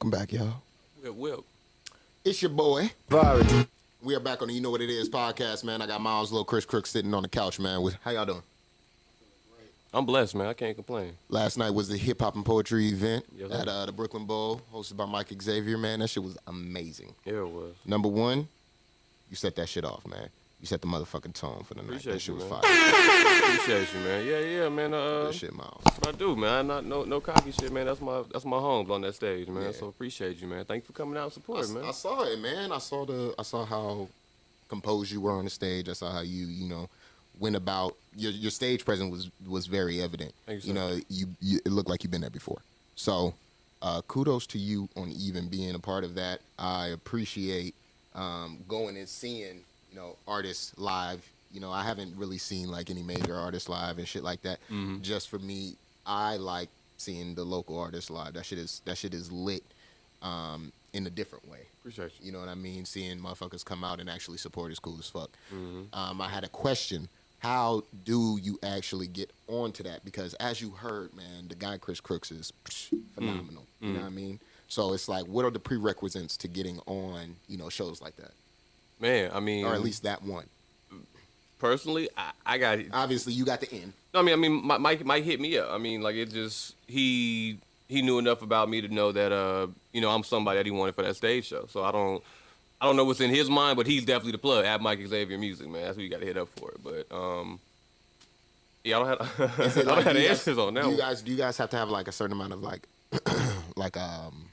Welcome back, y'all. Well. It's your boy, Javari. We are back on the You Know What It Is podcast, man. I got MilesLow, Crooks sitting on the couch, man. How y'all doing? I'm blessed, man. I can't complain. Last night was the hip hop and poetry event Yes, at the Brooklyn Bowl, hosted by Mike Xavier, man. That shit was amazing. Yeah, it was. Number one, you set that shit off, man. You set the motherfucking tone for the night. Appreciate That shit you, was man. fire. Appreciate you, man. Yeah, man. That shit, Miles. That's what I do, man. No cocky shit, man. That's my homes on that stage, man. Yeah. So appreciate you, man. Thank you for coming out and supporting, man. I saw it, man. I saw how composed you were on the stage. I saw how you went about your stage presence was very evident. Thank you, you know, you it looked like you've been there before. So kudos to you on even being a part of that. I appreciate going and seeing, artists live. I haven't really seen like any major artists live and shit like that. Mm-hmm. Just for me, I like seeing the local artists live. That shit is lit in a different way. Appreciate you. You know what I mean? Seeing motherfuckers come out and actually support is cool as fuck. Mm-hmm. I had a question. How do you actually get onto that? Because as you heard, man, the guy Crooks is phenomenal. Mm-hmm. You know what I mean? So it's like, what are the prerequisites to getting on, shows like that? Man, I mean, or at least that one. Personally, I got it. Obviously, you got the end. I mean, Mike hit me up. I mean, like, it just he knew enough about me to know that I'm somebody that he wanted for that stage show. So I don't know what's in his mind, but he's definitely the plug at Mike Xavier Music, man. That's who you got to hit up for it. But yeah, I don't have the answers on that. Do you guys have to have like a certain amount of like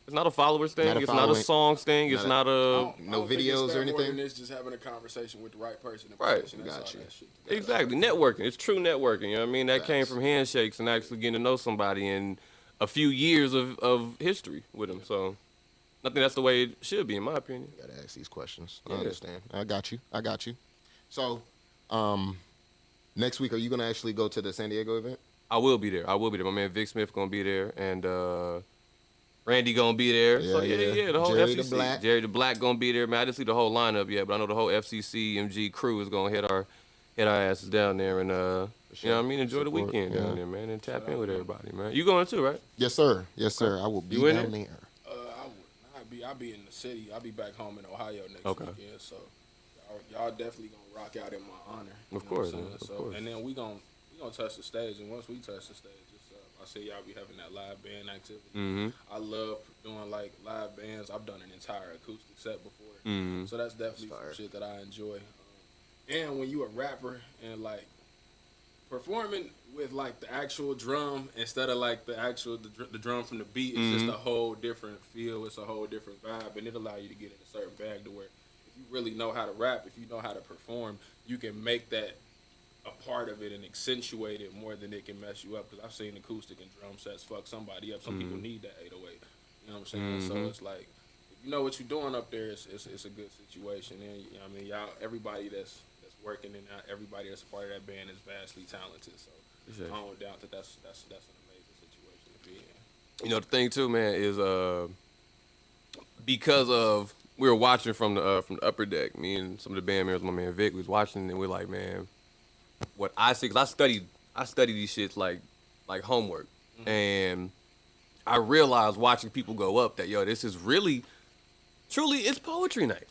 It's not a followers thing. It's not a songs thing. It's not a no videos or anything. It's just having a conversation with the right person. Right. Got you. Exactly. Networking. It's true networking. You know what I mean? That came from handshakes and actually getting to know somebody and a few years of history with them. So I think that's the way it should be, in my opinion. You gotta ask these questions. I understand. I got you. So, next week, are you gonna actually go to the San Diego event? I will be there. My man Vic Smith gonna be there, and Randy gonna be there. Yeah, so yeah. The whole Jerry FCC. the Black. Jerry the Black gonna be there, man. I didn't see the whole lineup yet, but I know the whole FCC MG crew is gonna hit our asses down there and you know what I mean, enjoy the weekend down there, man, and tap in with everybody, man. You going too, right? Yes, sir. I will be down there. I'll be in the city. I'll be back home in Ohio next weekend. So y'all definitely gonna rock out in my honor. Of course. And then we gonna touch the stage, and once we touch the stage, I say y'all be having that live band activity. Mm-hmm. I love doing like live bands. I've done an entire acoustic set before, so that's definitely some shit that I enjoy. And when you a rapper and like performing with like the actual drum instead of like the actual the drum from the beat, it's just a whole different feel. It's a whole different vibe, and it allow you to get in a certain bag to where if you really know how to rap, if you know how to perform, you can make that a part of it and accentuate it more than it can mess you up. Because I've seen acoustic and drum sets fuck somebody up. Some people need that 808. You know what I'm saying? So it's like, if you know what you're doing up there, it's a good situation. And you know what I mean, y'all, everybody that's working and everybody that's a part of that band is vastly talented. So I don't doubt that that's an amazing situation to be in. You know, the thing too, man, is because of we were watching from the upper deck. Me and some of the band members, my man Vic, was watching, and we're like, man, what I see, because I study these shits like homework, and I realized watching people go up that this is really, truly, it's poetry night.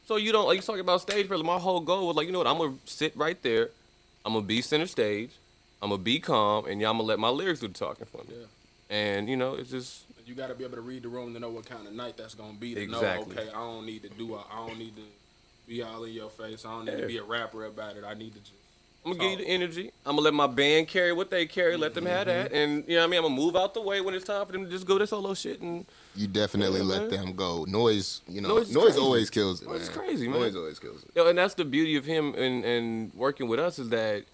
So you don't, like you talking about stage presence. My whole goal was like, you know what, I'm gonna sit right there, I'm gonna be center stage, I'm gonna be calm, and I'm gonna let my lyrics do the talking for me. Yeah. And it's just, you got to be able to read the room to know what kind of night that's gonna be. To know, okay, I don't need to be all in your face. I don't need to be a rapper about it. I need to just. I'm gonna give you the energy. I'm gonna let my band carry what they carry. Let them have that, and you know what I mean. I'm gonna move out the way when it's time for them to just go this solo shit. And you definitely let them go. Noise, noise always kills it. It's crazy, man. Noise always kills it. And that's the beauty of him and working with us is that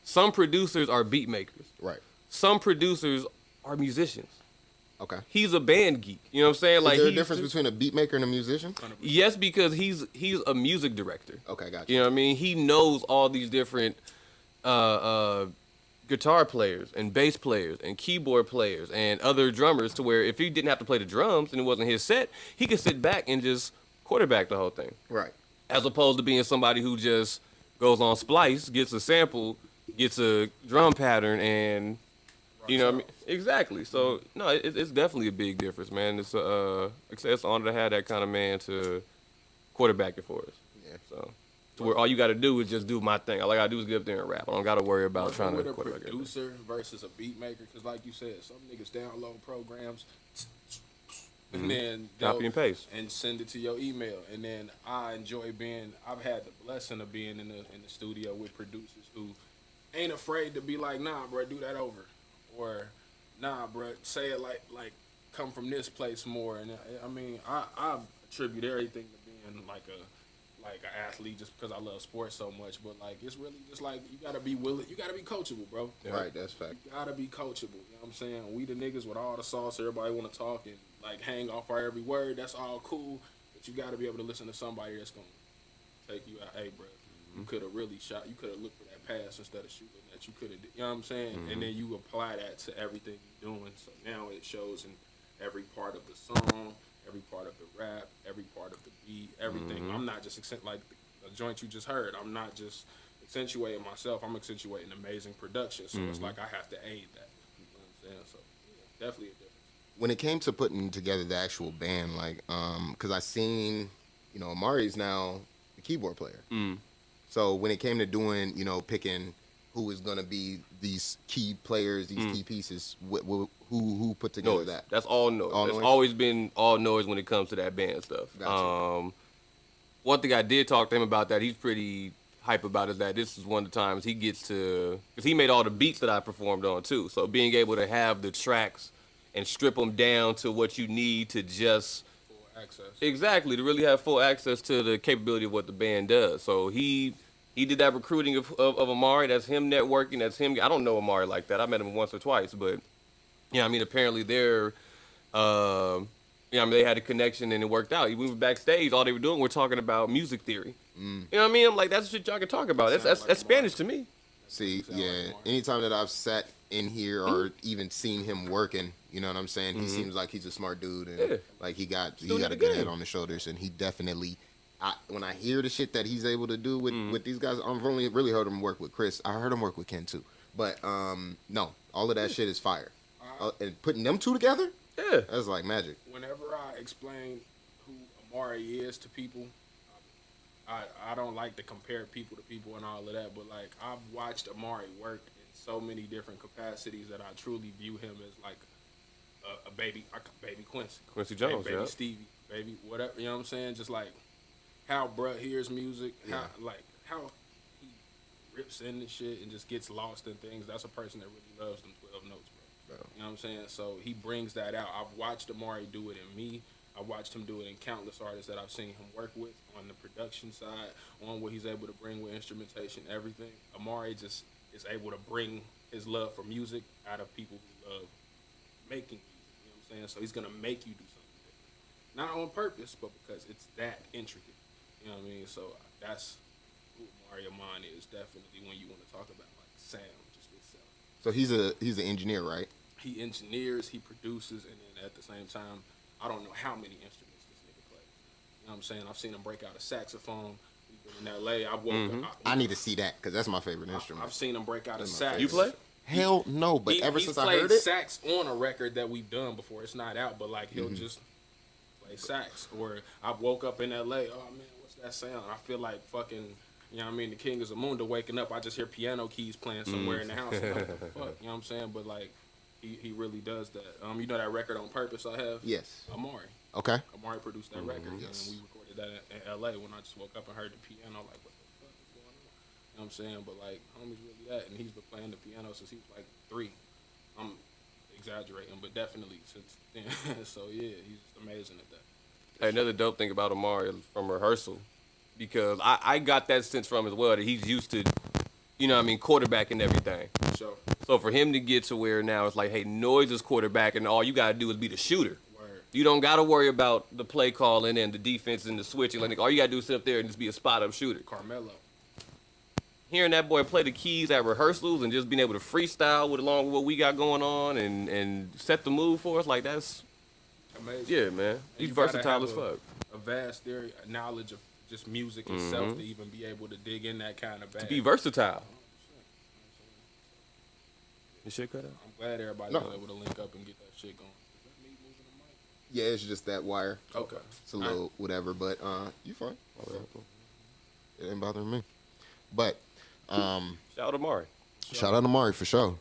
some producers are beat makers. Right. Some producers are musicians. Okay. He's a band geek. You know what I'm saying? Is there a difference between a beat maker and a musician? Yes, because he's a music director. Okay, gotcha. You know what I mean? He knows all these different guitar players and bass players and keyboard players and other drummers to where if he didn't have to play the drums and it wasn't his set, he could sit back and just quarterback the whole thing. Right. As opposed to being somebody who just goes on Splice, gets a sample, gets a drum pattern, and You know what I mean? Exactly. So no, it's definitely a big difference, man. It's it's an honor to have that kind of man to quarterback it for us. Yeah. So to where all you got to do is just do my thing. All I got to do is get up there and rap. I don't got to worry about trying to with a quarterback it. producer versus a beat maker, because like you said, some niggas download programs and then Copy and paste and send it to your email. And then I enjoy I've had the blessing of being in the studio with producers who ain't afraid to be like, nah, bro, do that over, or nah, bro, say it like come from this place more. And I mean, I attribute everything to being like an athlete just because I love sports so much. But like, it's really just like you gotta be willing, you gotta be coachable, bro. Yeah. Right, that's fact. You gotta be coachable. You know what I'm saying? We the niggas with all the sauce, everybody want to talk and like hang off our every word. That's all cool, but you gotta be able to listen to somebody that's gonna take you out. Hey, bro, you could have really shot. You could have looked for that pass instead of shooting that. You could have, you know what I'm saying? And then you apply that to everything you're doing. So now it shows in every part of the song, every part of the rap, every part of the beat, everything. I'm not just like the joint you just heard. I'm not just accentuating myself. I'm accentuating amazing production. So it's like I have to aid that. You know what I'm saying? So yeah, definitely a difference. When it came to putting together the actual band, like, because I seen, you know, Amari's now the keyboard player. So when it came to doing, you know, picking who is gonna be these key players, these key pieces, who put together noise. that? That's all noise. All It's noise? always been all noise when it comes to that band stuff. Gotcha. One thing I did talk to him about that he's pretty hype about is that this is one of the times he gets to, because he made all the beats that I performed on too. So being able to have the tracks and strip them down to what you need to just Full access. exactly to really have full access to the capability of what the band does. So he did that recruiting of Amari. That's him networking. That's him. I don't know Amari like that. I met him once or twice, but yeah, I mean apparently they're I mean they had a connection and it worked out. We were backstage. All they were doing were talking about music theory. You know what I mean? I'm like, that's shit y'all can talk about. That's Spanish to me. See, yeah. Anytime that I've sat in here or even seen him working, you know what I'm saying? He seems like he's a smart dude, and like he got a good head on the shoulders, and he definitely. When I hear the shit that he's able to do with these guys, I've only really heard him work with Chris. I heard him work with Ken too, but no, all of that shit is fire. And putting them two together, that's like magic. Whenever I explain who Amari is to people, I don't like to compare people to people and all of that, but like I've watched Amari work in so many different capacities that I truly view him as like a baby Quincy Jones, baby Stevie, baby whatever. You know what I'm saying? Just like how bruh hears music, how he rips in the shit and just gets lost in things. That's a person that really loves them 12 notes, bro. You know what I'm saying? So he brings that out. I've watched Amari do it in me. I watched him do it in countless artists that I've seen him work with on the production side, on what he's able to bring with instrumentation, everything. Amari just is able to bring his love for music out of people who love making music. You know what I'm saying? So he's gonna make you do something different, not on purpose, but because it's that intricate. You know what I mean? So that's who Amari Amon is, definitely, when you want to talk about like sound, just itself. So he's an engineer, right? He engineers, he produces, and then at the same time, I don't know how many instruments this nigga plays. You know what I'm saying? I've seen him break out a saxophone. We've been in LA. I've woken up. I need to see that because that's my favorite instrument. I've seen him break out a sax. You play? Hell no, but ever since I heard it, he's played sax on a record that we've done before. It's not out, but like he'll just play sax. Or I woke up in LA. Oh man, what's that sound? I feel like fucking. You know what I mean? The King is a Zamunda waking up. I just hear piano keys playing somewhere in the house. I'm like, what the fuck? You know what I'm saying? But like. He really does that. You know that record On Purpose I have? Yes. Amari. Okay. Amari produced that record, yes. and we recorded that in LA when I just woke up and heard the piano. Like, what the fuck is going on? You know what I'm saying? But like, homie's really that, and he's been playing the piano since he was like 3. I'm exaggerating, but definitely since then. So yeah, he's just amazing at that. Hey, another dope thing about Amari from rehearsal, because I got that sense from him as well that he's used to, you know what I mean, quarterbacking everything. So. So for him to get to where now it's like, hey, Noise is quarterback, and all you gotta do is be the shooter. Word. You don't gotta worry about the play calling and the defense and the switching. Like, all you gotta do is sit up there and just be a spot up shooter. Carmelo. Hearing that boy play the keys at rehearsals and just being able to freestyle with along with what we got going on and set the move for us, like that's amazing. Yeah, man. He's versatile as fuck. A vast knowledge of just music itself to even be able to dig in that kind of bag. To be versatile. Your shit cut out? I'm glad everybody No. was able to link up and get that shit going. Is that me moving the mic? Yeah, it's just that wire. Okay. It's a little whatever, but you fine. It ain't bothering me. But Shout out to Mari. shout out to Mari for sure.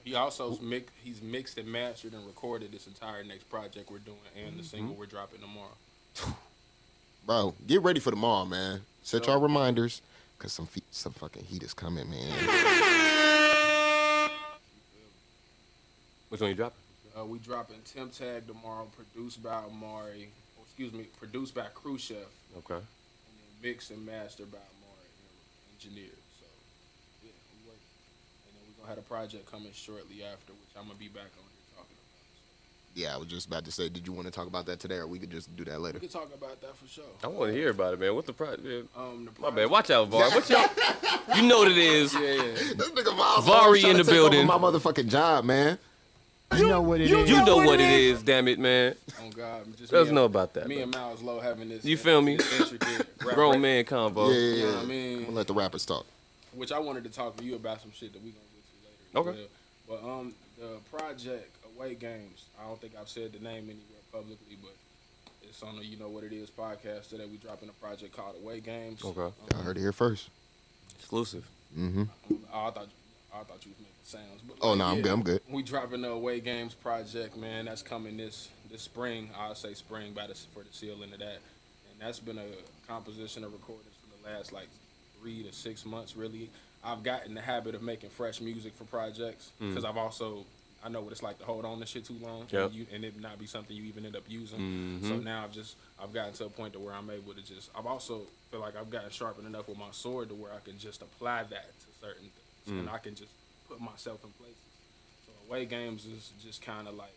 He also he's mixed and mastered and recorded this entire next project we're doing and the single we're dropping tomorrow. Bro, get ready for tomorrow, man. Set y'all reminders, cause some fucking heat is coming, man. Which one you dropping? We dropping Tim Tag tomorrow, produced by Crew Chef, Okay. and then mixed and mastered by Mari, engineered. So yeah, we working. And then we're gonna have a project coming shortly after, which I'm gonna be back on here talking about. Yeah, I was just about to say, did you want to talk about that today, or we could just do that later? We can talk about that for sure. I want to hear about it, man. What's the project? My project- bad. Watch out, Var. What y'all? You know what it is. Yeah. This nigga Miles Vari trying in to the take over building. my motherfucking job, man. You know what it is. You know what it is. Damn it, man. Oh God, just Let us me know and- about that. Me bro. and MilesLow having this. You feel me? this intricate rap Grown rap, man convo. Yeah, You know what I mean? I'm gonna let the rappers talk. Which I wanted to talk to you about some shit that we gonna get to later. Okay. But the project Away Games. I don't think I've said the name anywhere publicly, but it's on the You Know What It Is podcast today. We dropping a project called Away Games. Okay. I heard it here first. Exclusive. Mm-hmm. I thought you was making sounds. But Oh no, I'm good. I'm good. We dropping the Away Games project, man. That's coming this spring. I'll say spring for the seal into that. And that's been a composition of recordings for the last like 3 to 6 months, really. I've gotten the habit of making fresh music for projects because I know what it's like to hold on to shit too long and it not be something you even end up using. So now I've gotten to a point to where I'm able to I've also feel like I've gotten sharpened enough with my sword to where I can just apply that to certain things and I can just put myself in places. So Away Games is just kind of like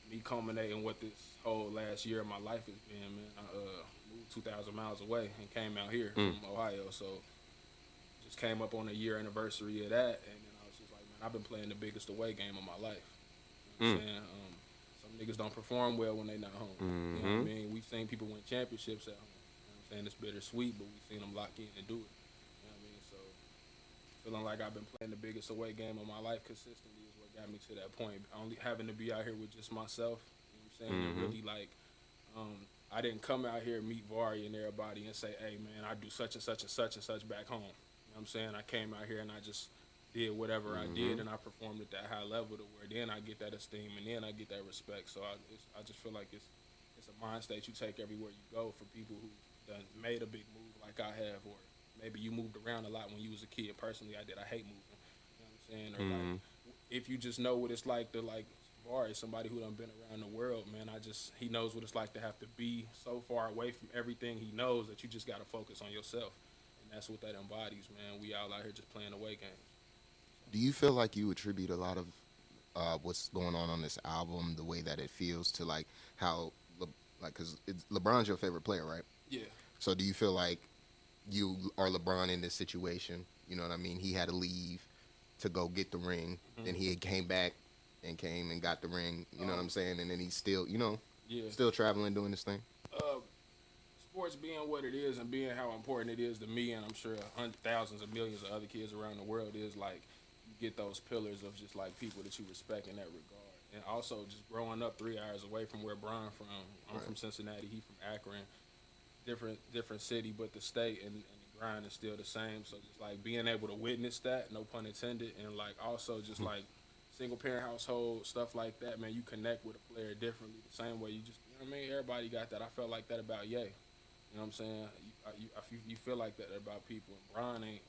me culminating what this whole last year of my life has been, man. I moved 2,000 miles away and came out here from Ohio, so just came up on the year anniversary of that, and then I was just like, man, I've been playing the biggest away game of my life. You know what I'm saying? Some niggas don't perform well when they not home. You know what I mean? We've seen people win championships at home. You know what I'm saying? It's bittersweet, but we've seen them lock in and do it. You know what I mean? So feeling like I've been playing the biggest away game of my life consistently is what got me to that point. Only having to be out here with just myself, you know what I'm saying? And really like, I didn't come out here, meet Vari and everybody and say, hey man, I do such and such and such and such back home. You know what I'm saying? I came out here and I just did whatever I did and I performed at that high level to where then I get that esteem and then I get that respect. So I just feel like it's a mind state you take everywhere you go for people who done made a big move like I have, or maybe you moved around a lot when you was a kid. Personally, I did. I hate moving. You know what I'm saying? Or like, if you just know what it's like to like Vari, somebody who done been around the world, man, he knows what it's like to have to be so far away from everything he knows that you just got to focus on yourself. And that's what that embodies, man. We all out here just playing away games. Do you feel like you attribute a lot of what's going on this album, the way that it feels, to like how, because LeBron's your favorite player, right? Yeah. So do you feel like you are LeBron in this situation? You know what I mean? He had to leave to go get the ring, then he came back and came and got the ring. You know what I'm saying? And then he's still, still traveling, doing this thing. Sports being what it is and being how important it is to me, and I'm sure thousands of millions of other kids around the world, is like you get those pillars of just like people that you respect in that regard. And also just growing up 3 hours away from where Brian from. I'm from Cincinnati, he from Akron. Different city, but the state and the grind is still the same. So just like being able to witness that, no pun intended, and like also just like single parent household, stuff like that, man, you connect with a player differently. The same way you just, you know what I mean? Everybody got that. I felt like that about Ye. You know what I'm saying? You feel like that about people. And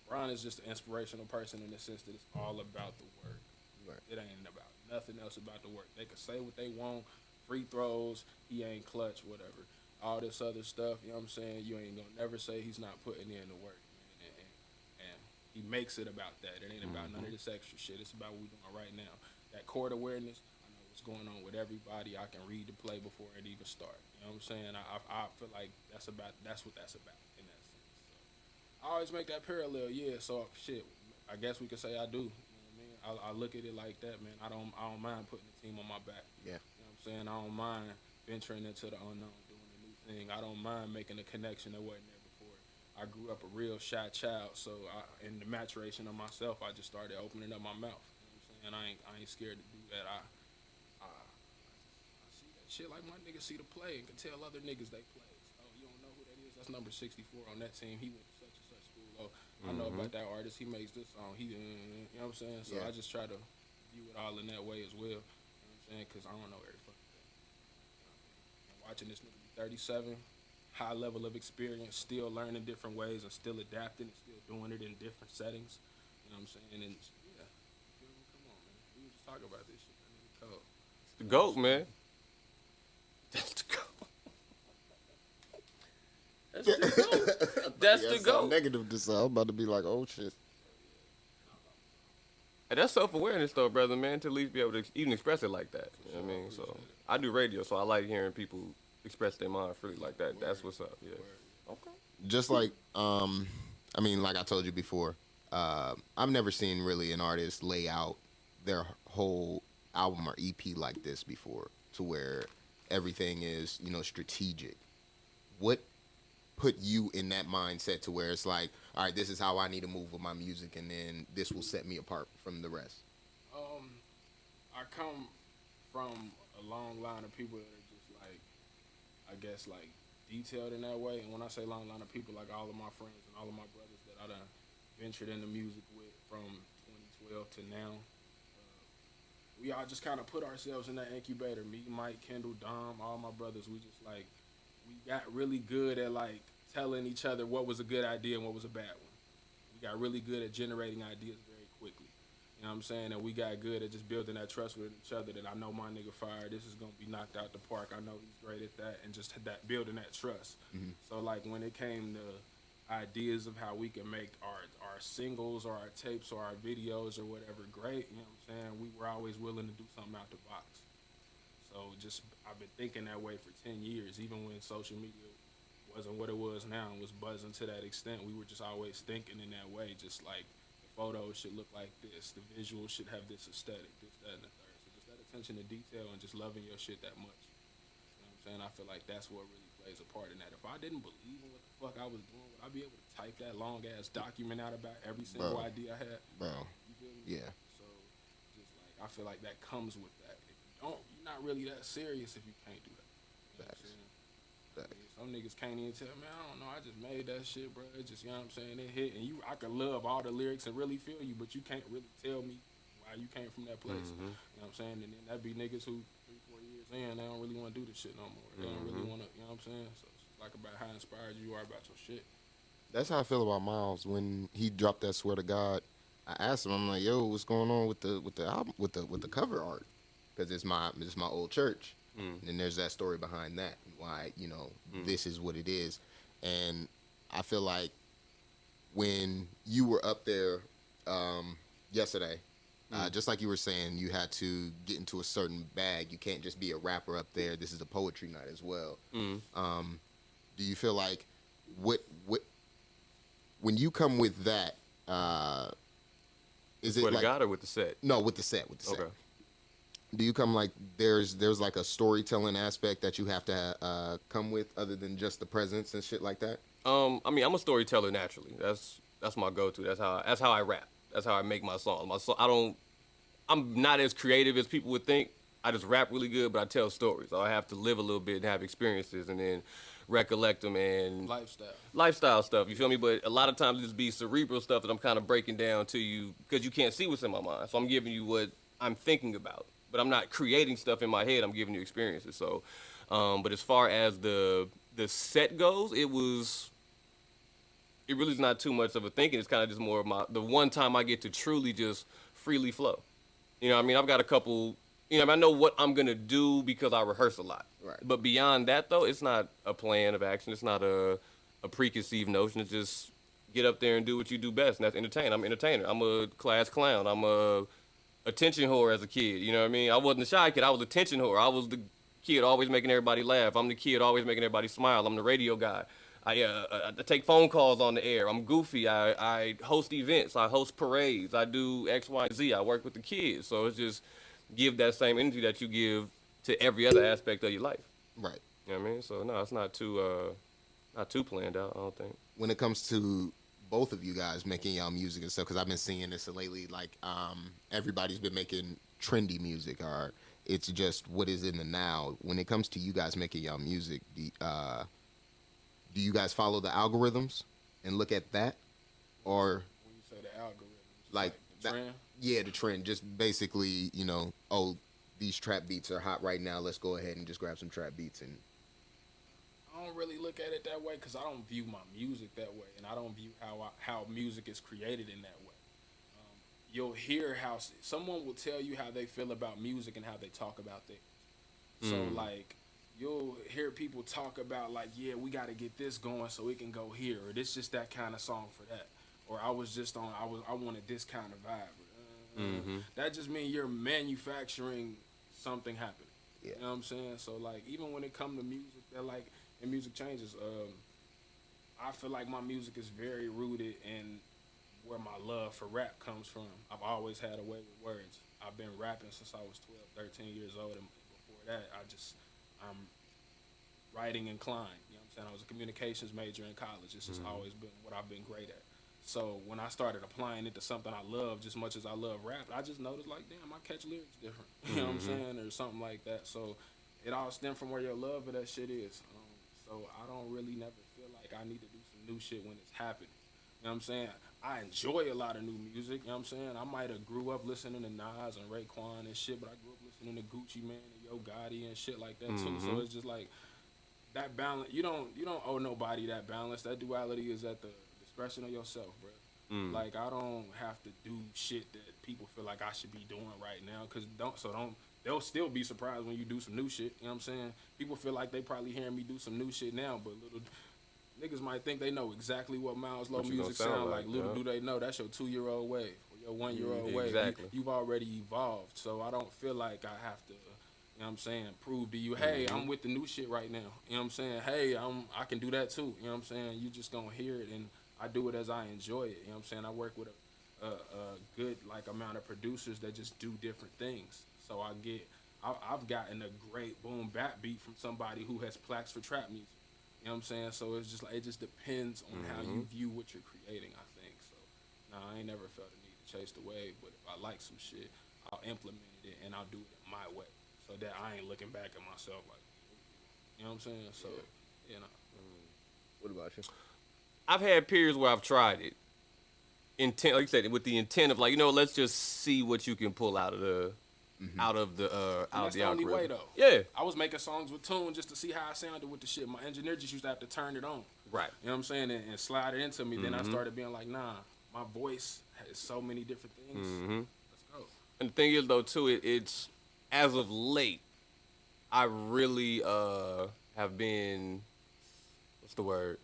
Brian is just an inspirational person in the sense that it's all about the work. Right. It ain't about nothing else about the work. They can say what they want, free throws, he ain't clutch, whatever. All this other stuff, you know what I'm saying? You ain't gonna never say he's not putting in the work, man. And he makes it about that. It ain't about none of this extra shit. It's about what we're doing right now. That court awareness, I know what's going on with everybody. I can read the play before it even starts. You know what I'm saying? I feel like that's what that's about in that sense. So I always make that parallel, yeah. So shit, I guess we could say I do. You know what I mean? I look at it like that, man. I don't mind putting the team on my back. Yeah. You know what I'm saying? I don't mind venturing into the unknown, doing a new thing. I don't mind making a connection that wasn't there before. I grew up a real shy child, so in the maturation of myself, I just started opening up my mouth. You know what I'm saying? saying? I ain't scared to do that. I see that shit like my niggas see the play and can tell other niggas they play. Oh, you don't know who that is? That's number 64 on that team. He went to such and such school. Oh, I know about that artist. He makes this song. You know what I'm saying? So I just try to view it all in that way as well. You know what I'm saying? Because I don't know every fucking thing. And watching this nigga be 37, high level of experience, still learning different ways and still adapting and still doing it in different settings. You know what I'm saying? And yeah, come on, man. We was just talking about this shit. That nigga cold. It's the GOAT, man. That's the GOAT. That's the GOAT. That's the GOAT. Negative to say. I'm about to be like, oh shit. And that's self-awareness, though, brother, man, to at least be able to even express it like that. You know what I mean? So I do radio, so I like hearing people express their mind freely like that. That's what's up. Yeah. Okay. Just like, I mean, like I told you before, I've never seen really an artist lay out their whole album or EP like this before, to where everything is, you know, strategic. What put you in that mindset to where it's like, all right, this is how I need to move with my music, and then this will set me apart from the rest? I come from a long line of people that are just like, I guess, like detailed in that way. And when I say long line of people, like all of my friends and all of my brothers that I done ventured into music with from 2012 to now, we all just kind of put ourselves in that incubator. Me, Mike, Kendall, Dom, all my brothers. We just like, we got really good at like telling each other what was a good idea and what was a bad one. We got really good at generating ideas very quickly. You know what I'm saying? And we got good at just building that trust with each other, that I know my nigga Fire, this is going to be knocked out the park. I know he's great at that, and just that building that trust. Mm-hmm. So, like, when it came to ideas of how we can make our singles or our tapes or our videos or whatever great, you know what I'm saying, we were always willing to do something out the box. So, just, I've been thinking that way for 10 years, even when social media wasn't what it was now and was buzzing to that extent. We were just always thinking in that way, just like the photos should look like this, the visuals should have this aesthetic, this, that, and the third. So just that attention to detail and just loving your shit that much. You know what I'm saying? I feel like that's what really plays a part in that. If I didn't believe in what the fuck I was doing, would I be able to type that long ass document out about every single idea I had? Bro. You feel me? Yeah. So just like, I feel like that comes with that. If you don't, you're not really that serious if you can't do that. You know what I'm saying? Some niggas can't even tell me, I don't know, I just made that shit, bro. It just, you know what I'm saying, it hit. And I could love all the lyrics and really feel you, but you can't really tell me why you came from that place. Mm-hmm. You know what I'm saying? And then that'd be niggas who 3-4 years in, they don't really want to do this shit no more. They don't really want to, you know what I'm saying? So it's like about how inspired you are about your shit. That's how I feel about Miles. When he dropped that Swear to God, I asked him, I'm like, yo, what's going on with the album, with the cover art? Because it's my old church. And there's that story behind that, why, you know, this is what it is. And I feel like when you were up there yesterday, just like you were saying, you had to get into a certain bag. You can't just be a rapper up there. This is a poetry night as well. Do you feel like what when you come with that, is it Swear to like, God or with the set? No, with the set. Okay. Do you come like there's like a storytelling aspect that you have to come with, other than just the presence and shit like that? I mean, I'm a storyteller naturally. That's my go-to. That's how I rap. That's how I make my songs. I'm not as creative as people would think. I just rap really good, but I tell stories. So I have to live a little bit and have experiences, and then recollect them and lifestyle stuff. You feel me? But a lot of times it just be cerebral stuff that I'm kind of breaking down to you because you can't see what's in my mind. So I'm giving you what I'm thinking about. But I'm not creating stuff in my head. I'm giving you experiences. So, but as far as the set goes, it really is not too much of a thinking. It's kind of just more of the one time I get to truly just freely flow. You know what I mean? I've got a couple, you know, I know what I'm going to do because I rehearse a lot. Right. But beyond that, though, it's not a plan of action. It's not a preconceived notion. It's just get up there and do what you do best, and that's entertain. I'm an entertainer. I'm a class clown. I'm a attention whore as a kid, you know what I mean? I wasn't a shy kid, I was attention whore. I was the kid always making everybody laugh. I'm the kid always making everybody smile. I'm the radio guy. I take phone calls on the air. I'm goofy. I host events. I host parades. I do X, Y, and Z. I work with the kids. So it's just give that same energy that you give to every other aspect of your life. Right. You know what I mean? So no, it's not too planned out, I don't think. When it comes to both of you guys making y'all music and stuff, because I've been seeing this lately. Like, everybody's been making trendy music, or it's just what is in the now. When it comes to you guys making y'all music, do you guys follow the algorithms and look at that, or When you say the algorithms, like the that? trend. Yeah, the trend. Just basically, oh, these trap beats are hot right now. Let's go ahead and just grab some trap beats and. I don't really look at it that way because I don't view my music that way, and I don't view how music is created in that way. You'll hear how someone will tell you how they feel about music and how they talk about things. So like you'll hear people talk about like, yeah, we got to get this going so it can go here, or this just that kind of song for that, or I wanted this kind of vibe. That just means you're manufacturing something happening. Yeah. You know what I'm saying? So like even when it comes to music, that like and music changes. I feel like my music is very rooted in where my love for rap comes from. I've always had a way with words. I've been rapping since I was 12, 13 years old, and before that, I'm writing inclined. You know what I'm saying? I was a communications major in college. It's just always been what I've been great at. So when I started applying it to something I love just much as I love rap, I just noticed like, damn, I catch lyrics different. You know what I'm saying? Or something like that. So it all stems from where your love of that shit is. So I don't really never feel like I need to do some new shit when it's happening. You know what I'm saying? I enjoy a lot of new music. You know what I'm saying? I might have grew up listening to Nas and Raekwon and shit, but I grew up listening to Gucci Mane and Yo Gotti and shit like that too. So it's just like that balance. You don't owe nobody that balance. That duality is at the discretion of yourself, bro. Like I don't have to do shit that people feel like I should be doing right now. They'll still be surprised when you do some new shit. You know what I'm saying? People feel like they probably hearing me do some new shit now, but little niggas might think they know exactly what MilesLow music sound like. Little do they know that's your 2-year-old wave or your 1-year-old wave. Exactly. You've already evolved. So I don't feel like I have to, you know what I'm saying, prove to you, hey, I'm with the new shit right now. You know what I'm saying? Hey, I can do that too. You know what I'm saying? You just gonna hear it, and I do it as I enjoy it. You know what I'm saying? I work with a good like amount of producers that just do different things. So I've gotten a great boom bap beat from somebody who has plaques for trap music. You know what I'm saying? So it's just like it just depends on how you view what you're creating, I think. So I ain't never felt the need to chase the wave, but if I like some shit, I'll implement it and I'll do it my way. So that I ain't looking back at myself like, you know what I'm saying? So What about you? I've had periods where I've tried it, like you said, with the intent of like, let's just see what you can pull out of the that's the only algorithm. way though. Yeah. I was making songs with tune just to see how I sounded with the shit. My engineer just used to have to turn it on. Right. You know what I'm saying? And slide it into me. Then I started being like, nah, my voice has so many different things. Let's go. And the thing is though too, it's as of late, I really have been, what's the word?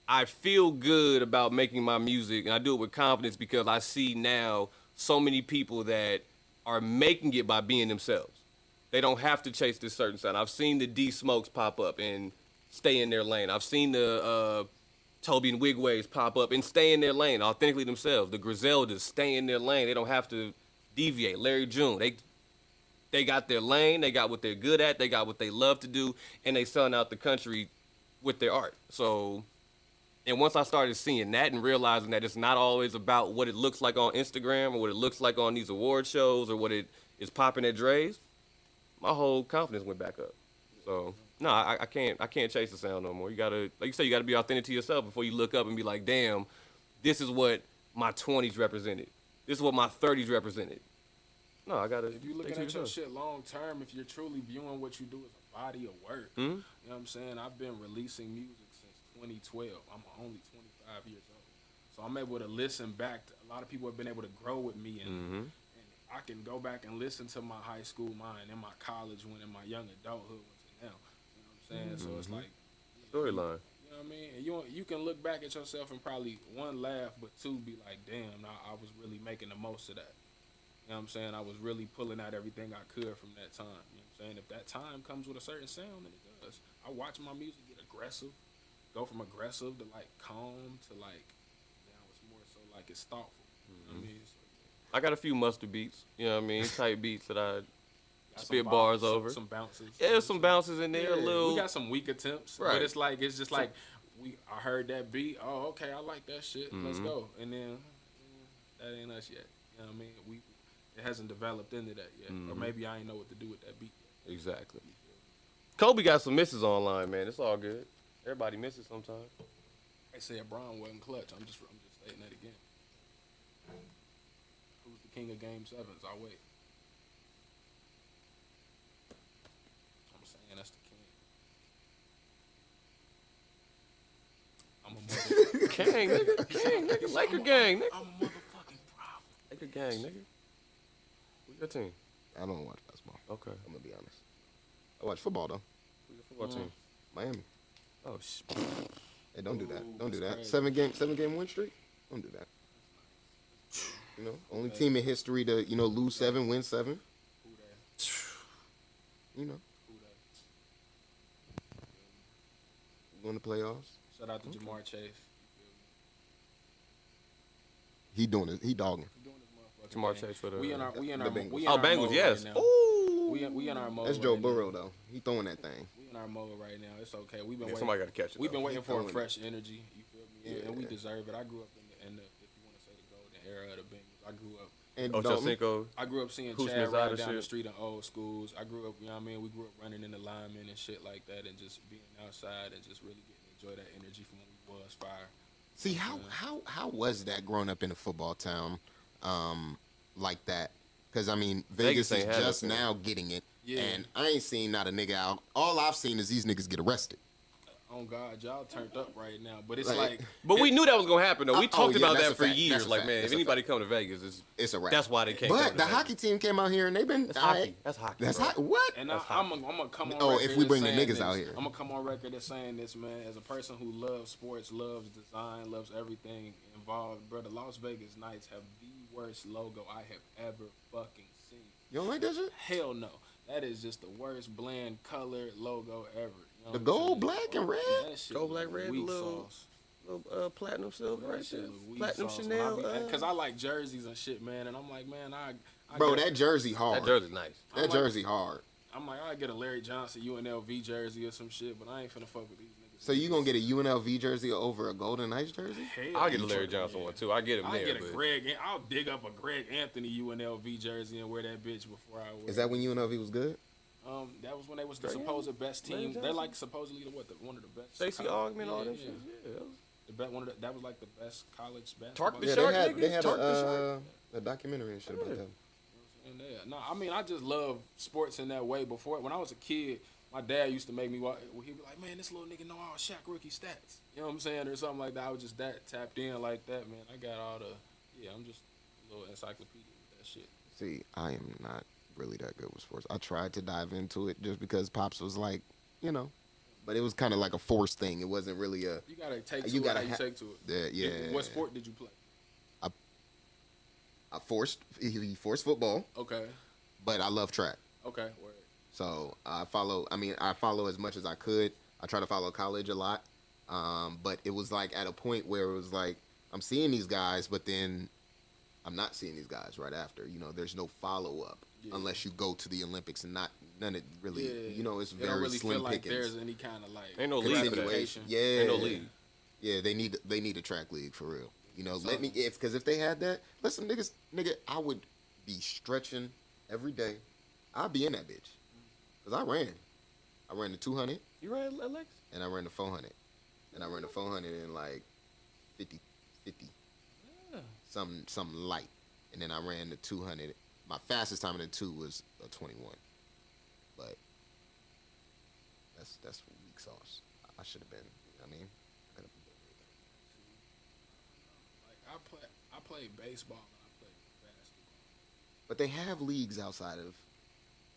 I feel good about making my music, and I do it with confidence because I see now so many people that are making it by being themselves. They don't have to chase this certain sound. I've seen the D Smokes pop up and stay in their lane. I've seen the Toby and Wigways pop up and stay in their lane, authentically themselves. The Griseldas stay in their lane. They don't have to deviate. Larry June, they got their lane. They got what they're good at. They got what they love to do, and they selling out the country with their art. So, and once I started seeing that and realizing that it's not always about what it looks like on Instagram or what it looks like on these award shows or what it is popping at Dre's, my whole confidence went back up. So no, I can't chase the sound no more. You gotta, like you say, you gotta be authentic to yourself before you look up and be like, damn, this is what my 20s represented. This is what my 30s represented. No, I gotta. If you're looking at your shit long term, if you're truly viewing what you do as a body of work, you know what I'm saying? I've been releasing music since 2012. I'm only 25 years old. So I'm able to listen back. A lot of people have been able to grow with me, and I can go back and listen to my high school mind and my college one and my young adulthood one to now. You know what I'm saying? So it's like Storyline. you know what I mean? And you can look back at yourself and probably one laugh, but two be like, damn, I was really making the most of that. You know what I'm saying? I was really pulling out everything I could from that time. You know what I'm saying? If that time comes with a certain sound, then it does. I watch my music get aggressive, go from aggressive to like calm to like, now it's more so like it's thoughtful. You know what I mean? So, yeah. I got a few mustard beats, you know what I mean? Type beats that I Got spit some bars vibes, over. Some bounces. Yeah, there's some bounces in there, a little. We got some weak attempts, Right. but it's just like I heard that beat. Oh, okay, I like that shit. Let's go. And then that ain't us yet. You know what I mean? It hasn't developed into that yet, or maybe I ain't know what to do with that beat yet. Exactly. Kobe got some misses online, man. It's all good. Everybody misses sometimes. They said Brown wasn't clutch. I'm just stating that again. Who's the king of Game 7s? I'll wait. I'm saying that's the king. I'm a motherfucker. Gang, nigga. Gang, nigga. Laker gang, nigga. I'm a motherfucking problem. Laker gang, nigga. Who's your team? I don't watch basketball. Okay. I'm gonna be honest. I watch football though. Who's your football team? Miami. Oh, shit. Hey, don't do that. Don't do that's that. crazy. 7-game win streak. Don't do that. You know, only team in history to lose 7, win 7. Who that? You know, Who that? win the playoffs. Shout out to Jamar Chase. He doing it. He dogging. He doing his motherfucking Jamar thing. Chase for the We in our the we in Bengals. our Bengals, mode yes. right now. Ooh. We in our mode. That's Joe right Burrow now. though. He throwing that thing. We in our mode right now. It's okay. We've been Yeah, waiting. somebody got to catch it. We've been waiting for a throwing it. fresh energy. You feel me? And we Yeah. deserve it. I grew up in the if you want to say the golden era of the Bengals. I grew up. And Ocho Dalton, Cinco. I grew up seeing Who's Chad Miss run Ida down the shit? street in old schools. I grew up, you know what I mean? We grew up running in the linemen and shit like that and just being outside and just really getting to enjoy that energy from when we was fire. see how was that growing up in a football town, like that? Because I mean, Vegas ain't is had just nothing. now getting it, Yeah. and I ain't seen not a nigga out. All I've seen is these niggas get arrested. Oh God, y'all turned up right now. But it's Like- like But we knew that was going to happen, though. We Oh, talked yeah, about that's that a for fact. years. That's a Like, fact. man, if That's a anybody come to Vegas, It's a wrap. that's why they can't But come to the Vegas. hockey team came out here and they've been. That's alright. hockey. That's hockey. That's bro. hot. What? and That's I'm gonna come on Oh, record if we as bring the saying niggas this. out here. I'm gonna come on record as saying this, man. As a person who loves sports, loves design, loves everything involved, bro, the Las Vegas Knights have the worst logo I have ever fucking seen. You don't like that shit? Hell no. That is just the worst bland color logo ever. You know The what I'm gold, saying? black, and red? That shit Gold, black, look red, weak little- sauce. Little platinum silver That right shit there. look weak Platinum sauce. Chanel. Because I like jerseys and shit, man. And I'm like, man, I Bro, get- that jersey hard. that jersey's nice. That like- jersey hard. I'm like, I get a Larry Johnson UNLV jersey or some shit, but I ain't finna fuck with these niggas. So you gonna get a UNLV jersey over a Golden Knights jersey? Hell I'll get a yeah. Larry Johnson one, too. I get him I'll there. get a but Greg. I'll dig up a Greg Anthony UNLV jersey and wear that bitch before I wear. Is that when UNLV was good? That was when they was the Greg supposed best Larry team. They're Johnson? like supposedly one of the best. Stacey college- Augman, all them yeah. shit. Yeah. That was like the best college basketball. Tark the Yeah, Shark they had niggas? Tark the Shark? a documentary and shit about them. And yeah, no, I mean, I just love sports in that way. Before, when I was a kid, my dad used to make me watch. He'd be like, "Man, this little nigga know all Shaq rookie stats." You know what I'm saying, or something like that. I was just that tapped in like that, man. I got all the. Yeah, I'm just a little encyclopedia with that shit. See, I am not really that good with sports. I tried to dive into it just because Pops was like, but it was kind of like a forced thing. It wasn't really a. You gotta take to You it gotta how you ha- take to it. Yeah. What sport did you play? He forced football, Okay. but I love track. Okay. Word. So I follow as much as I could. I try to follow college a lot. But it was like at a point where it was like, I'm seeing these guys, but then I'm not seeing these guys right after. There's no follow up unless you go to the Olympics and none of really, it's It very don't really slim feel like pickings. there's any kind of like Ain't no league for that. gratification. Yeah. Ain't no league. Yeah, they need a track league for real. Because if they had that, listen, nigga, I would be stretching every day. I'd be in that bitch. Because I ran the 200 You right, Alex? and I ran the 400. And I ran the 400 in like 50, Yeah. something light. And then I ran the 200. My fastest time in the 2 was a 21. But that's weak sauce. I should have been, I mean, I could have been. Like I played baseball and I played basketball. But they have leagues outside of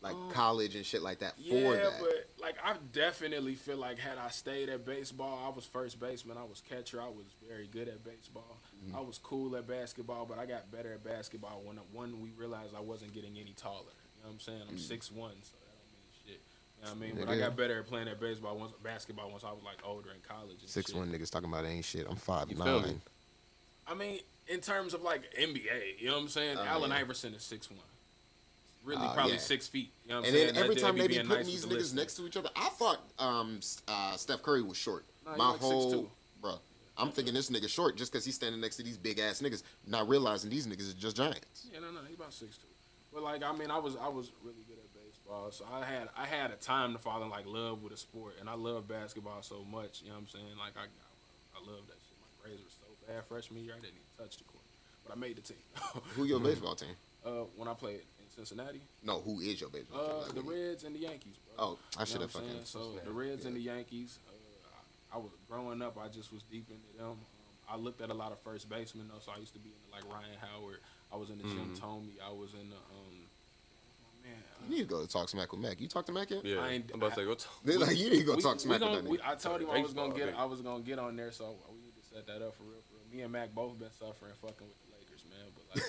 like college and shit like that for Yeah, that. but like I definitely feel like had I stayed at baseball, I was first baseman, I was catcher, I was very good at baseball. I was cool at basketball, but I got better at basketball when we realized I wasn't getting any taller. You know what I'm saying? I'm 6'1", so that don't mean shit. You know what I mean? It But I is. got better at playing at basketball once I was like older in college. And 6'1" shit. niggas talking about ain't shit. I'm You feel me? 5'9". I mean, in terms of like NBA, you know what I'm saying? Allen yeah. Iverson is 6'1". really probably yeah. 6 feet. You know what I'm And saying? then every They time they be being putting nice these with the niggas list. next to each other, I thought Steph Curry was short. Nah, he My like whole 6'2". bro, I'm thinking this nigga short just because he's standing next to these big ass niggas, not realizing these niggas are just giants. Yeah, no, he's about 6'2". But like, I mean, I was really good at baseball, so I had a time to fall in like love with a sport, and I love basketball so much. You know what I'm saying? Like, I love that shit. My grades were so bad freshman year, I didn't even touch the court, but I made the team. Who your baseball team? When I played in Cincinnati, No, who is your baseball team? the Reds and the Yankees, bro. Oh, I should have You know what I'm fucking. saying? So the Reds and the Yankees. I was growing up. I just was deep into them. I looked at a lot of first basemen though, so I used to be into like Ryan Howard. I was in the Jim Tomey. I was in the You need to go to talk smack with Mac. You talk to Mac yet? Yeah, I I'm ain't- about to say, go talk. Like, you need to go talk smack with that nigga. I told him I was gonna Baseball, get. okay. I was gonna get on there, so we need to set that up for real. Me and Mac both been suffering fucking with the Lakers, man. But like,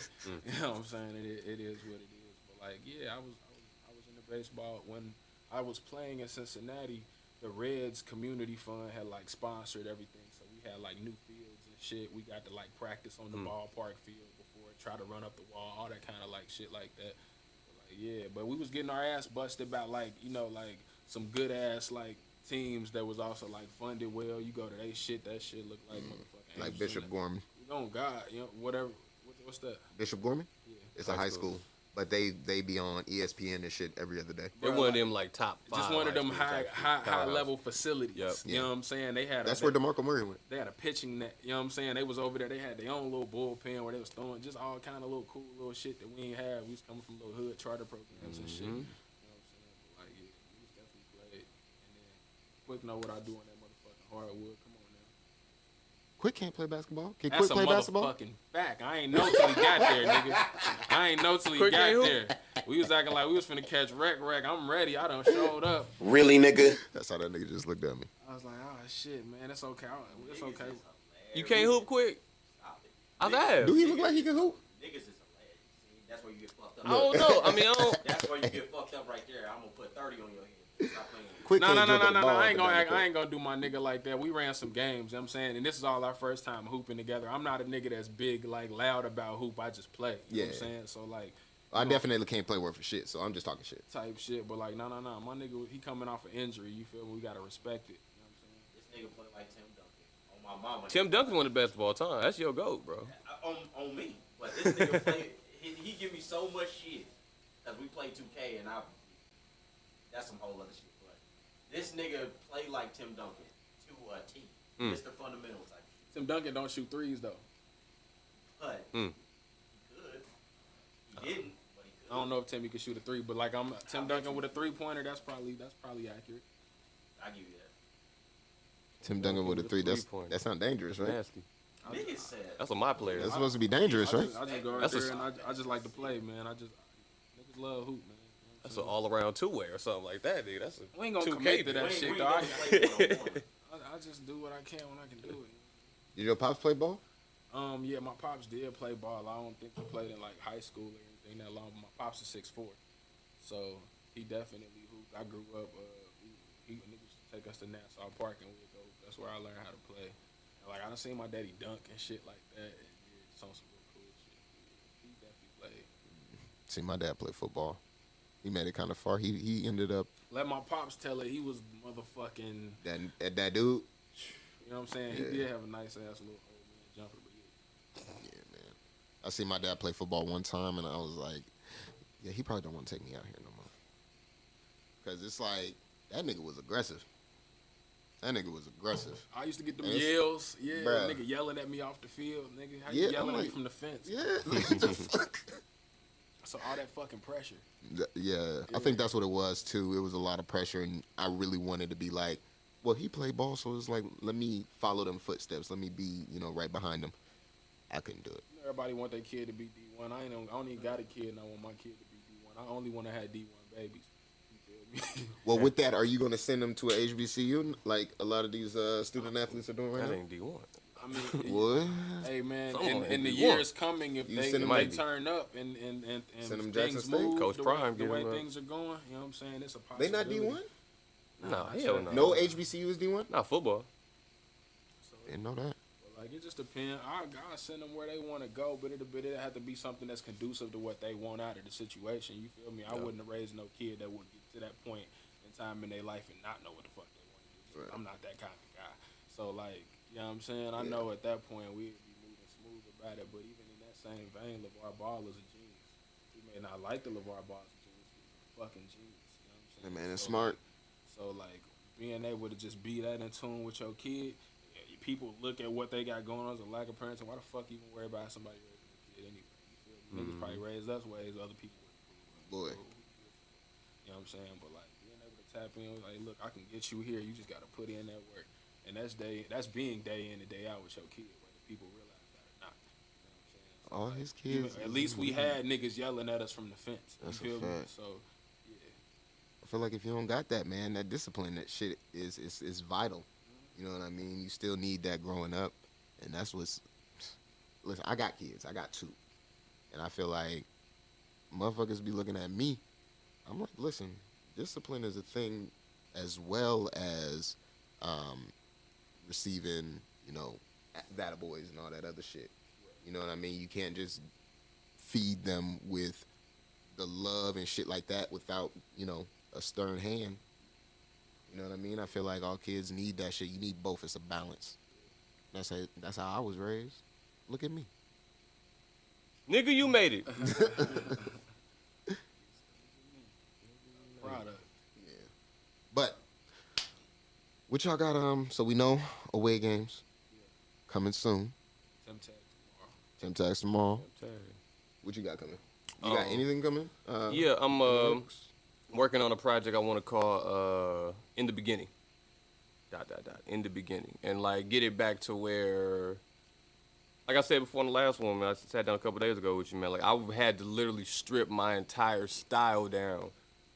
you know what I'm saying? It is what it is. But like, yeah, I was into baseball when I was playing in Cincinnati. The Reds Community Fund had like sponsored everything, so we had like new fields and shit. We got to like practice on the ballpark field before, try to run up the wall, all that kind of like shit like that. Yeah, but we was getting our ass busted by like, you know, like some good ass like teams that was also like funded well. You go to they shit, that shit look like motherfucking Like angels Bishop in Gorman. it. Oh God, you know, whatever. What's that? Bishop Gorman? Yeah. It's a high school. But they be on ESPN and shit every other day. They're one of them like top 5. Just one of them high powerhouse. level facilities. Yep. You know what I'm saying? They had That's where DeMarco Murray went. they had a pitching net. You know what I'm saying? They was over there. They had their own little bullpen where they was throwing just all kind of little cool little shit that we ain't have. We was coming from little hood charter programs and shit. You know what I'm saying? But like, yeah, we was definitely played. And then Quick know what I do on that motherfucking hardwood. Come on now. Quick can't play basketball. Can That's Quick play a basketball? motherfucking fact. I ain't know till he got there, nigga. I ain't know till he Quick got ain't hoop? there. We was acting like we was finna catch wreck. I'm ready. I done showed up. Really, nigga? That's how that nigga just looked at me. I was like, oh shit, man, it's okay. It's okay. You can't hoop quick. I've asked. Do he look like he can hoop? Niggas is hilarious. See, that's where you get fucked up. I don't know. I mean, I don't. That's where you get fucked up right there. I'm gonna put 30 on your head. Stop playing. Quick No. can't dribble the ball I up ain't and gonna down the act, I court. ain't gonna do my nigga like that. We ran some games, you know what I'm saying? And this is all our first time hooping together. I'm not a nigga that's big, like loud about hoop. I just play. You know what I'm Yeah. saying? So like I definitely can't play worth for shit, so I'm just talking shit. type shit. But like, no. My nigga, he coming off an injury, you feel me? We gotta respect it. You know what I'm saying? This nigga play like Tim Duncan. On my mama. Tim Duncan's one of the best of all time. That's your GOAT, bro. On me. But this nigga play, he give me so much shit. Because we play 2K and that's some whole other shit. But this nigga play like Tim Duncan to a T. Mr. Fundamental type shit. Tim Duncan don't shoot threes though. But he could. He didn't, but he could. I don't know if Timmy could shoot a three, but like I'm Tim Duncan with a 3-pointer. That's probably accurate. I give you that. Tim Duncan with a three. Three-point. That's not dangerous, right? Nasty. Niggas said. That's what my player That's is. supposed to be dangerous, right? I just go right That's a- there and I just like to play, man. Niggas love hoop, man. That's an all-around two-way or something like that, dude. That's a We ain't gonna 2K commit to dude. that We shit, ain't though. gonna play one-on-one. I just do what I can when I can do it. Did your pops play ball? Yeah, my pops did play ball. I don't think he played in like high school or anything that long. But my pops is 6'4", so he definitely hooped. I grew up. He niggas used to take us to Nassau Park and we'd go. That's where I learned how to play. And, like I done seen my daddy dunk and shit like that. And did some real cool shit. He definitely played. See, my dad played football. He made it kind of far. He ended up Let my pops tell it. He was motherfucking. that dude. You know what I'm saying? Yeah. He did have a nice ass little old man jumper, but yeah. Yeah, man. I seen my dad play football one time, and I was like, yeah, he probably don't want to take me out here no more. Because it's like, that nigga was aggressive. That nigga was aggressive. I used to get them And it's- yells. Yeah, Bruh. nigga yelling at me off the field. Nigga, how Yeah, you yelling I'm at me like- from the fence? Yeah, what the fuck? So all that fucking pressure. Yeah, I think that's what it was, too. It was a lot of pressure, and I really wanted to be like, well, he played ball, so it's like, let me follow them footsteps. Let me be, right behind him. I couldn't do it. Everybody want their kid to be D1. I don't even got a kid, and I want my kid to be D1. I only want to have D1 babies. You feel me? Well, with that, are you going to send them to a HBCU like a lot of these student athletes are doing right That now? ain't D1. I mean, What? hey man, Someone in the D1. years coming, if You they, send if them they maybe. turn up and Send them Jackson things State. move Coach the Prime way, get the way them up. things are going, you know what I'm saying? It's a They possibility. not D1? No, I hell said no. No HBCU is D1? Not football. So, Didn't know that. but Like, it just depends. I send them where they want to go, but it have to be something that's conducive to what they want out of the situation. You feel me? I wouldn't have raised no kid that would get to that point in time in their life and not know what the fuck they want to do. Right. I'm not that kind of guy. So, like, you know what I'm saying? I know at that point we'd be moving smooth about it, but even in that same vein, LeVar Ball is a genius. We may not like the LeVar Ball as a genius, but he's a fucking genius. You know what I'm saying? That man is smart. So, like, being able to just be that in tune with your kid, people look at what they got going on as a lack of parenting. Why the fuck even worry about somebody raising a kid anyway? You feel me? Niggas probably raised us ways other people Boy. You know what I'm saying? But, like, being able to tap in, like, look, I can get you here. You just got to put in that work. And that's being day in and day out with your kid, whether people realize that or not. You know what I'm saying? So, All like, his kids. at least we had niggas yelling at us from the fence. You That's a feel me? fact. So, yeah. I feel like if you don't got that, man, that discipline, that shit is vital. You know what I mean? You still need that growing up, and that's what's. Listen, I got kids. I got 2, and I feel like motherfuckers be looking at me. I'm like, listen, discipline is a thing, as well as receiving, you know, that boys and all that other shit. You know what I mean? You can't just feed them with the love and shit like that without, you know, a stern hand. You know what I mean? I feel like all kids need that shit. You need both. It's a balance. That's how I was raised. Look at me. Nigga, you made it. Proud of it. Yeah. But what y'all got? So we know away games coming soon. Tim Tags tomorrow. What you got coming? You got anything coming? Yeah, I'm working on a project I want to call In the Beginning. ... In the Beginning. And, like, get it back to where, like I said before in the last one, man, I sat down a couple days ago with you, man. Like, I had to literally strip my entire style down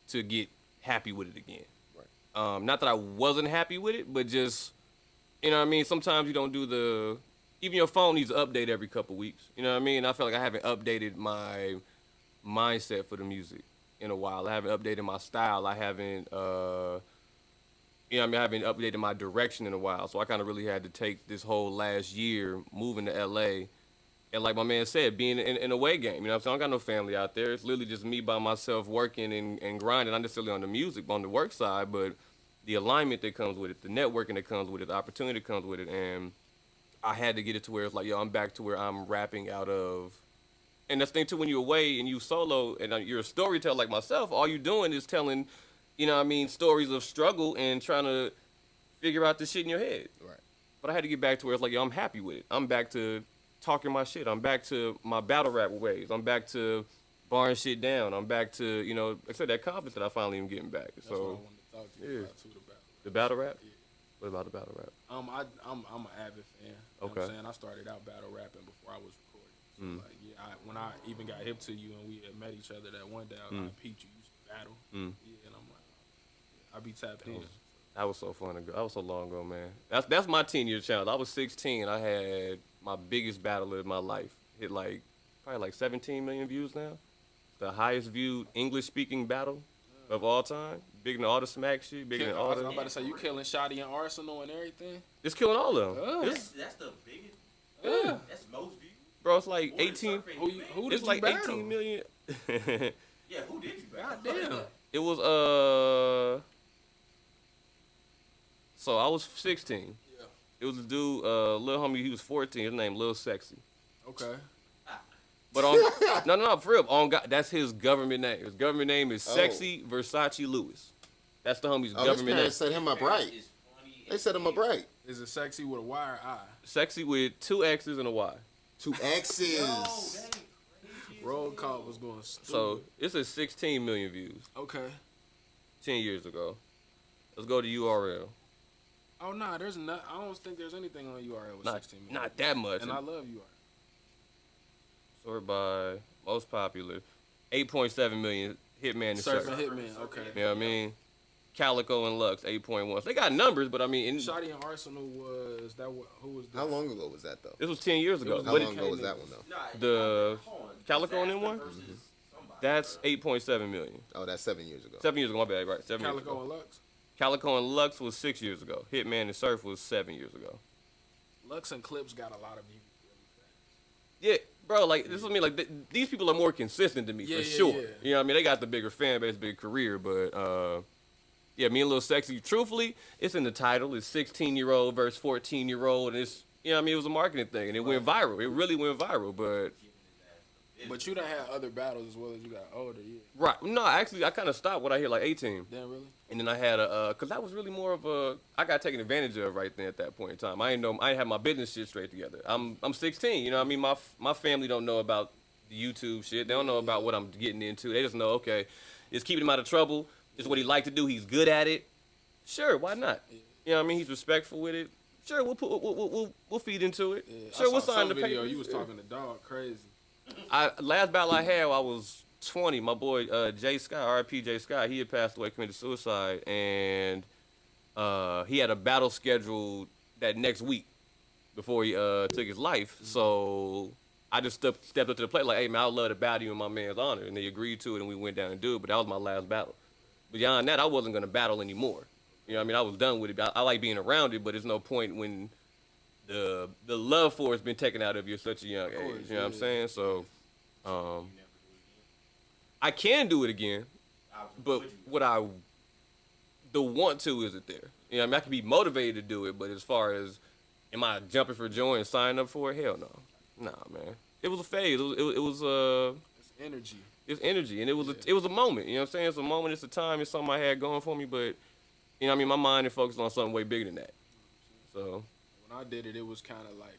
to get happy with it again. Right. Not that I wasn't happy with it, but just, you know what I mean? Sometimes you don't do even your phone needs to update every couple weeks. You know what I mean? I feel like I haven't updated my mindset for the music in a while. I haven't updated my style. I haven't, you know what I mean? I haven't updated my direction in a while. So I kind of really had to take this whole last year moving to LA. And like my man said, being in an away game. You know what I'm saying? I don't got no family out there. It's literally just me by myself working and grinding, not necessarily on the music, but on the work side, but the alignment that comes with it, the networking that comes with it, the opportunity that comes with it. And I had to get it to where it's like, yo, I'm back to where I'm rapping out of. And that's the thing, too, when you're away and you solo and you're a storyteller like myself, all you're doing is telling, you know what I mean, stories of struggle and trying to figure out the shit in your head. Right. But I had to get back to where it's like, yo, I'm happy with it. I'm back to talking my shit. I'm back to my battle rap ways. I'm back to barring shit down. I'm back to, you know, like I said, that confidence that I finally am getting back. That's what I wanted to talk to you about, too, the battle rap. Yeah. What about the battle rap? I'm an avid fan. You know what I'm saying? I started out battle rapping before I was recording. So like, yeah, when I even got hip to you and we had met each other that one day, I was like, Pete, you used to battle. Yeah, and I'm like, I be tapped in. That was so fun ago. That was so long ago, man. That's my 10-year challenge. I was 16. I had my biggest battle of my life. Hit probably like 17 million views now. The highest viewed English speaking battle of all time. Bigger than all the smack shit. Bigger than all the. I'm about to say, you killing Shotty and Arsenal and everything. It's killing all of them. That's the biggest. That's most views. Bro, it's like 18. Who did It's you like battle? 18 million. Yeah, who did you battle? Goddamn. It was So I was 16. Yeah. It was a dude, little homie. He was 14. His name Lil Sexy. Okay. But on no, for real. On God, that's his government name. His government name is Sexy Versace Lewis. That's the homie's His government name. parents set him up right. They set him up right. Is it sexy with a Y or I? Sexy with 2 X's and a Y. 2 X's. Roll call was going stupid. So it's a 16 million views Okay. 10 years ago. Let's go to URL. Oh no, I don't think there's anything on URL with Not 16 million. not that much. And I love URL. Sorted by most popular. 8.7 million Hitman and Surfing Surf. Hitman. Okay. You know what I mean? Calico and Lux, 8.1. So they got numbers, but I mean, Shotty and Arsenal was that? Who was that? How long ago was that, though? this was 10 years ago. was How But long ago was that one, though? the Calico and them one? That's 8.7 million. Oh, that's 7 years ago. 7 years ago, my bad, right? 7 years Calico ago. and Lux. Calico and Lux was 6 years ago. Hitman and Surf was 7 years ago. Lux and Clips got a lot of views really fast. Yeah, bro, like this is what I mean. Like these people are more consistent than me for sure. Yeah. You know what I mean? They got the bigger fan base, bigger career, but yeah, me and Lil Sexy. Truthfully, it's in the title. It's 16-year-old versus 14-year-old, and it's you know what I mean. It was a marketing thing, and it went viral. It really went viral, But you done had other battles as well as you got older, yeah. right. No, actually, I kind of stopped when I hit like 18. Damn, really? And then I had cause that was really more of I got taken advantage of right then at that point in time. I didn't have my business shit straight together. I'm 16, you know what I mean? My family don't know about the YouTube shit. They don't know about what I'm getting into. They just know, okay, it's keeping him out of trouble. It's what he like to do. He's good at it. Sure, why not? You know what I mean? He's respectful with it. Sure, we'll feed into it. Yeah, Sure, we'll I saw sign the some video. paper. You was talking to dog crazy. Last battle I had, I was 20. My boy Jay Sky, R.I.P. Jay Sky, he had passed away, committed suicide, and he had a battle scheduled that next week before he took his life. So I just stepped up to the plate like, hey man, I'd love to battle you in my man's honor, and they agreed to it, and we went down and do it. But that was my last battle. But beyond that, I wasn't gonna battle anymore. You know what I mean? I was done with it. I like being around it, but there's no point when the love for it's been taken out of you at such a young age. You know what I'm saying? So I can do it again, but the want to isn't there. You know what I mean? I can be motivated to do it, but as far as am I jumping for joy and signing up for it? Hell no. Nah, man. It was a phase. It was It's energy. It's energy, and it was a moment. You know what I'm saying? It's a moment. It's a time. It's something I had going for me, but you know what I mean? My mind is focused on something way bigger than that. So When I did it, it was kind of like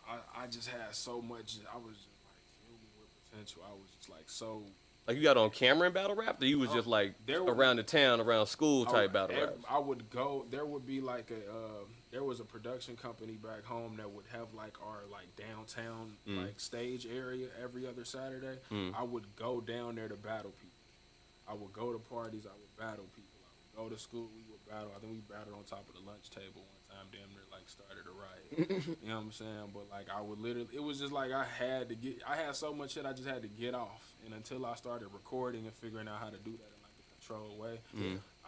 I just had so much. I was just like filled with potential. I was just like so. like you got on camera in battle rap, or you was just like around the town, around school type battle rap? I would go. There would be like there was a production company back home that would have like our like downtown like stage area every other Saturday. I would go down there to battle people. I would go to parties. I would battle people. I would go to school. We would battle. I think we battled on top of the lunch table one time. Damn near like started a riot. You know what I'm saying? But like I would literally, it was just like I had so much shit I just had to get off. And until I started recording and figuring out how to do that in like a controlled way,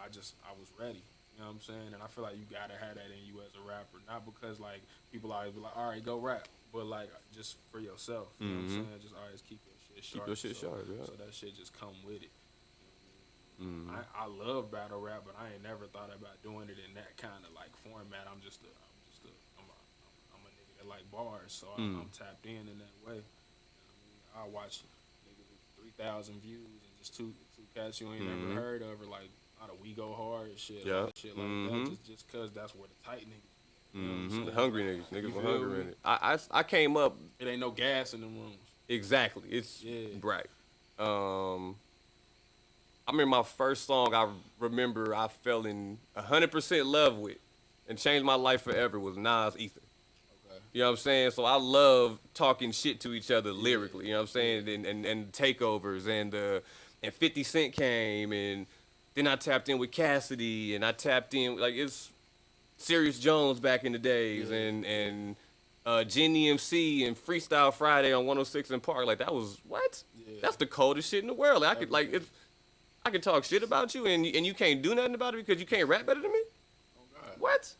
I was ready. You know what I'm saying? And I feel like you gotta have that in you as a rapper, not because like people always be like, all right, go rap, but like just for yourself. You know what I'm saying? Just always keep your shit sharp. Keep your shit sharp, yeah. So that shit just come with it. I love battle rap, but I ain't never thought about doing it in that kind of like format. I'm a nigga that like bars, so I'm tapped in that way. I watch niggas with 3,000 views and just two cats you ain't never heard of, or like a lot of We Go Hard and shit, shit like that. Just cause that's where the tight niggas. You know what I'm saying? The hungry niggas were feel hungry in me? it. I came up It ain't no gas in them rooms. exactly. It's right. I remember my first song I remember I fell in 100% love with and changed my life forever was Nas Ether. Okay. You know what I'm saying? So I love talking shit to each other lyrically, you know what I'm saying? And takeovers and 50 Cent came, and then I tapped in with Cassidy, and I tapped in like it's Sirius Jones back in the days, and Jenny MC and Freestyle Friday on 106 in Park. Like that was what? Yeah. That's the coldest shit in the world. Like, I could talk shit about you, and you can't do nothing about it because you can't rap better than me? Oh God. What?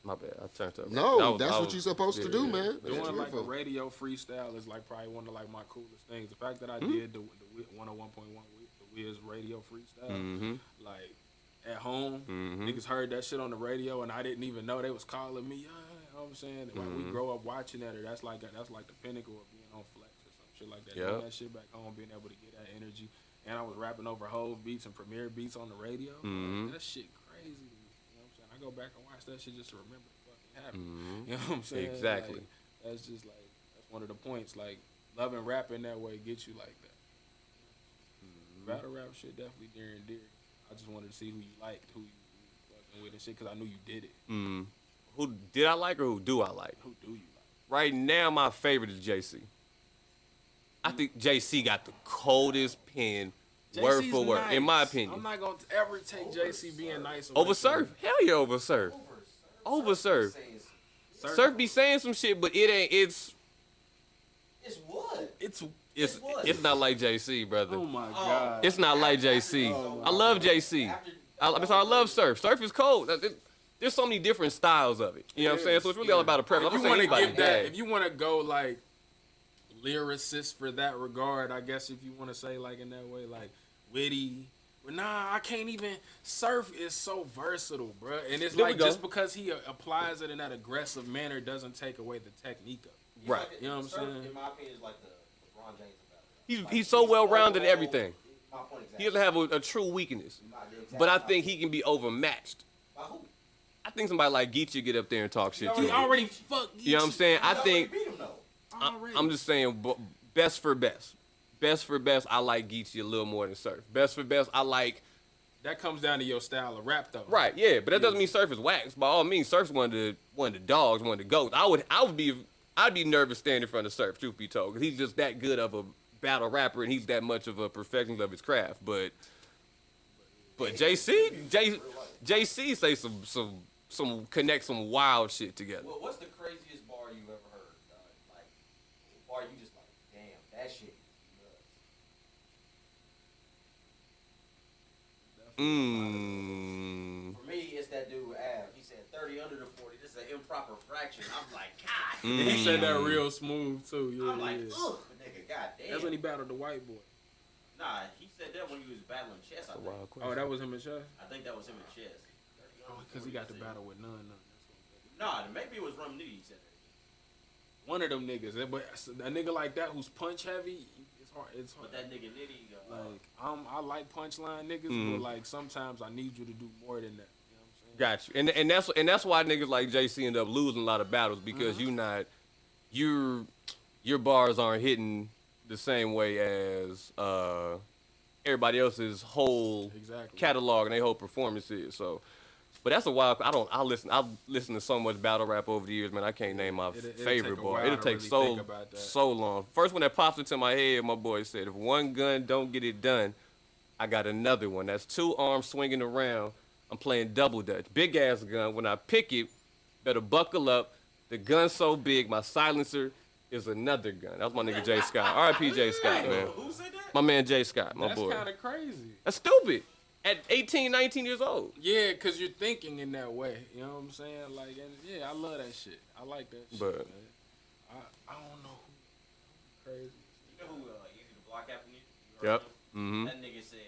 My bad. I turned up. No, that's what you're supposed to do, man. Doing That's like a beautiful. radio freestyle is like probably one of like my coolest things. The fact that I did the 101.1 the Wiz radio freestyle, like at home, niggas heard that shit on the radio and I didn't even know they was calling me. You know what I'm saying? Like we grow up watching that, or that's like the pinnacle of being on Flex or some shit like that. Doing that shit back home, being able to get that energy, and I was rapping over Hove beats and Premier beats on the radio. Like, that shit crazy to me. You know what I'm saying? I go back and watch that shit just to remember the fucking happened. You know what I'm saying? Exactly. Like, that's just like that's one of the points. Like loving rapping that way gets you like that. Battle rap shit definitely near and dear. I just wanted to see who you liked, who you fucking with and shit, because I knew you did it. Who did I like or who do I like? Who do you like? Right now, my favorite is JC. I think JC got the coldest pen, word JC's for word, in my opinion. I'm not gonna ever take JC being nice. Over Surf? Hell yeah, over Surf. Over Surf. Surf be saying some shit, but it ain't. It's what? It's not like JC, brother. Oh my God. It's not like JC. I love JC. I love Surf. Surf is cold. there's so many different styles of it. You know what I'm saying? So it's really all about a preference. If I'm you saying want to anybody. give that, Yeah. if you want to go like lyricist for that regard, I guess if you want to say like in that way, like witty. But nah, I can't even. Surf is so versatile, bro. And it's There we like go. just because he applies it in that aggressive manner doesn't take away the technique of it. Right. You know what I'm Surf, saying? In my opinion, is like the LeBron James of battle. He's so well rounded in overall- everything. My point exactly. He doesn't have a true weakness. Exactly But I my think point. he can be overmatched. By who? I think somebody like Geechee get up there and talk shit to He him. already fucked. You know what I'm saying? I He already think beat him though. I'm just saying best for best. Best for best, I like Geechee a little more than Surf. Best for best, I like. That comes down to your style of rap, though. Right, yeah, but that doesn't mean Surf is wax. By all means, Surf's one of the dogs, one of the goats. I'd be nervous standing in front of Surf, truth be told, because he's just that good of a battle rapper and he's that much of a perfectionist of his craft. But JC say some connect some wild shit together. Well, what's the craziest bar you ever heard? Like, a bar you just like, damn, that shit is nuts. For me, it's that dude Av. He said 30 under the 40. This is an improper fraction. I'm like, God. He said that real smooth too. Yeah, I'm like, yeah. ugh, nigga, goddamn. That's when he battled the white boy. Nah, he said that when he was battling chess. I think. Oh, that was him in chess. I think that was him in chess. Because he got to battle with none. Nah, maybe it was Rum Nitty. He said that. One of them niggas, but a nigga like that who's punch heavy, it's hard. It's hard. But that nigga Nitty. Like I like punchline niggas, but like sometimes I need you to do more than that. You know what I'm saying? Got you. And that's why niggas like JC end up losing a lot of battles because your bars aren't hitting the same way as everybody else's whole catalog and their whole performance is. So, but that's a wild. I've listened to so much battle rap over the years, man. I can't name my favorite bar. It'll take so long. First one that pops into my head, my boy said, "If one gun don't get it done, I got another one. That's two arms swinging around. I'm playing double dutch. Big ass gun. When I pick it, better buckle up. The gun's so big, my silencer is another gun." That was my nigga Jay Scott. R.I.P. Jay Scott, man. Who said that? My man Jay Scott, my boy. That's kind of crazy. That's stupid. At 18, 19 years old. Yeah, because you're thinking in that way. You know what I'm saying? Like, and yeah, I love that shit. I like that shit, But- man. I don't know who crazy. You know who Easy to Block after you? Yep. Mm-hmm. That nigga said,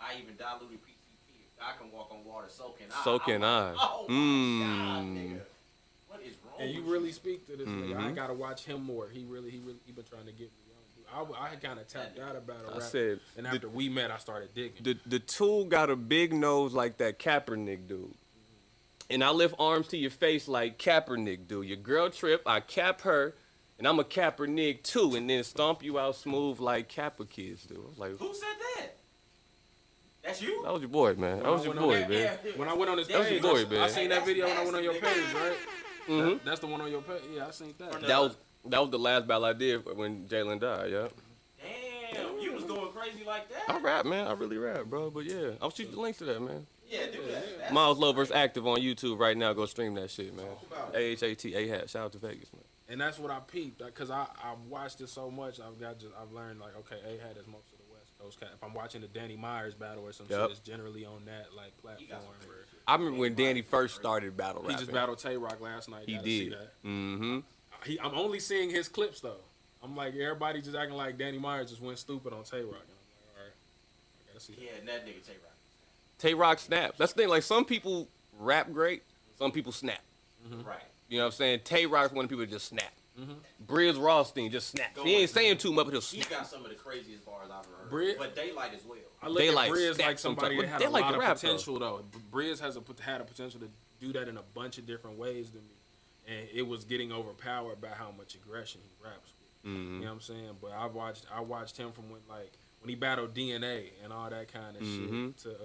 I even diluted PCP. If I can walk on water, so can I. So can I. Like, oh my God, nigga. What is wrong And you with really speak to this nigga. Mm-hmm. I gotta watch him more. He been trying to get me on. I kind of tapped out about a rap. said, and after we met, I started digging. The tool got a big nose like that Kaepernick dude. And I lift arms to your face like Kaepernick do. Your girl trip, I cap her, and I'm a Kaepernick too, and then stomp you out smooth like Kappa kids do. I was like, Who said that? That's you? that was your boy, man. That was your boy, man. When I went on his That was page, your boy, man. I seen that video when I went on your That's page, nasty, right? Mhm. That's the one on your page. Yeah, I seen that. That was the last battle I did when Jalen died, yeah. Damn, you was going crazy like that? I rap, man. I really rap, bro. But yeah, I'll shoot the links to that, man. Yeah, do that. That's MilesLow versus Active on YouTube right now. Go stream that shit, man. Talk about it. AHAT, AHAT. Shout out to Vegas, man. And that's what I peeped, because I've watched it so much. I've learned like, okay, A-Hat is most of the West Coast. If I'm watching the Danny Myers battle or some Yep. shit, it's generally on that like platform. Where I remember when Danny first started battle rapping. he just battled Tay Rock last night. He Gotta see did. that. Mm-hmm. I'm only seeing his clips though. I'm like, everybody just acting like Danny Myers just went stupid on Tay Rock. And I'm like, all right, I gotta see that. Yeah, and that nigga Tay Rock. Tay Rock snaps. That's the thing. Like, some people rap great, some people snap. Right. You know what I'm saying? Tay Rock's one of the people that just snap. Briz Rothstein just snaps. He ain't saying too much, but he'll He snap. got some of the craziest bars I've ever heard. Briz- But Daylight as well. I look Daylight at Briz snaps like somebody sometimes. that had a Daylight lot can of rap, potential though. Briz had a potential to do that in a bunch of different ways to me, and it was getting overpowered by how much aggression he raps with. You know what I'm saying? But I watched him from when he battled DNA and all that kind of shit to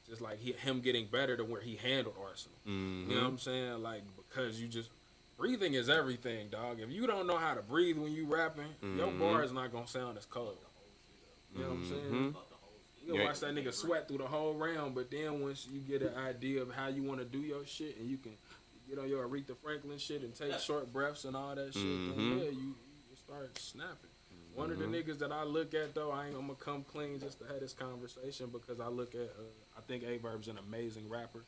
just like him getting better to where he handled Arsenal. You know what I'm saying? Like, because breathing is everything, dog. If you don't know how to breathe when you rapping, your bar is not gonna sound as cold. You know what I'm saying? You can watch that nigga sweat through the whole round, but then once you get an idea of how you want to do your shit and you can get on your Aretha Franklin shit and take short breaths and all that shit, then yeah, you start snapping. One of the niggas that I look at though, I'm gonna come clean just to have this conversation because I look at, I think Averb's an amazing rapper.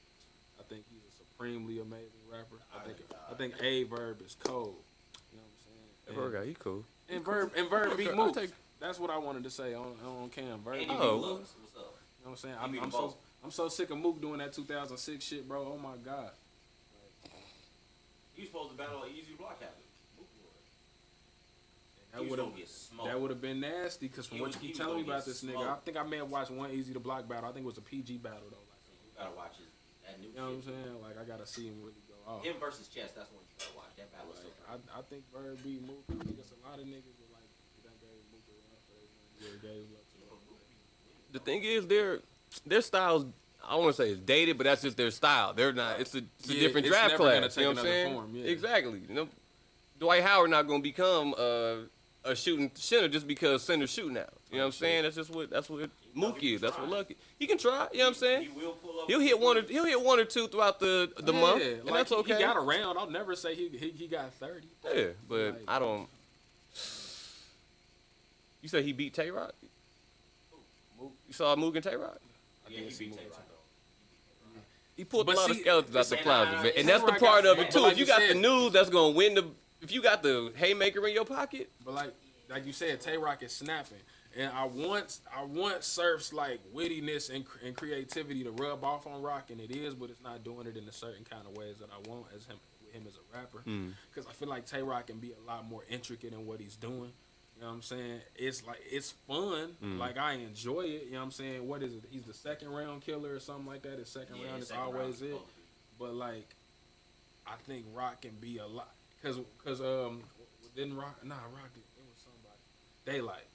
I think he's a supremely amazing rapper. I think A Verb is cold. You know what I'm saying? Verb guy, he cool. And Verb beat I'll Mook. take- That's what I wanted to say on Cam. Verb And beat he Mook. beat Lux. What's up? You know what I'm saying? He beat them both. I'm so sick of Mook doing that 2006 shit, bro. Oh my god. You supposed to battle an easy block habit. That He was would gonna have get smoked. that would have been nasty because from He what was- you he keep was telling me gonna about get this nigga, smoked. I think I may have watched one Easy to Block battle. I think it was a PG battle though. Like, You gotta watch that new you know what I'm shit. saying? Like I gotta see him really go off. Him versus Chess, that's one you gotta watch. That battle is so Like, I think Bird beat Mook. I think there's a lot of niggas that like that gave Mook a run for they gave Lux a run. The thing is, their styles. I don't want to say it's dated, but that's just their style. They're not. It's a Yeah, different it's draft never gonna class. take You know what I'm another saying? form, yeah. Exactly. You know, Dwight Howard not gonna become a shooting center just because center's shooting out. You know what I'm saying? That's what Mook is. That's what Lucky. He can try. You know what I'm saying? He will pull up. He'll hit one or two throughout the month, and like, that's okay. He got around. I'll never say he got 30. Yeah, but Like- I don't. You said he beat Tay Rock? You saw Mook and Tay Rock? Yeah, he beat Tay Rock. He pulled But a lot of see, skeletons out the and, closet, man. it's And that's the where I part got- of it but too. like If you you got the said- news that's gonna win the, if you got the haymaker in your pocket, But like you said, Tay Rock is snapping, and I want Surf's like wittiness and creativity to rub off on Rock, and it is, but it's not doing it in a certain kind of ways that I want as him as a rapper. Because I feel like Tay Rock can be a lot more intricate in what he's doing. You know what I'm saying? It's fun. Like I enjoy it. You know what I'm saying? What is it? He's the second round killer or something like that. His second round is second round always is it. supposed to be. But like, I think Rock can be a lot because didn't Rock it was somebody Daylight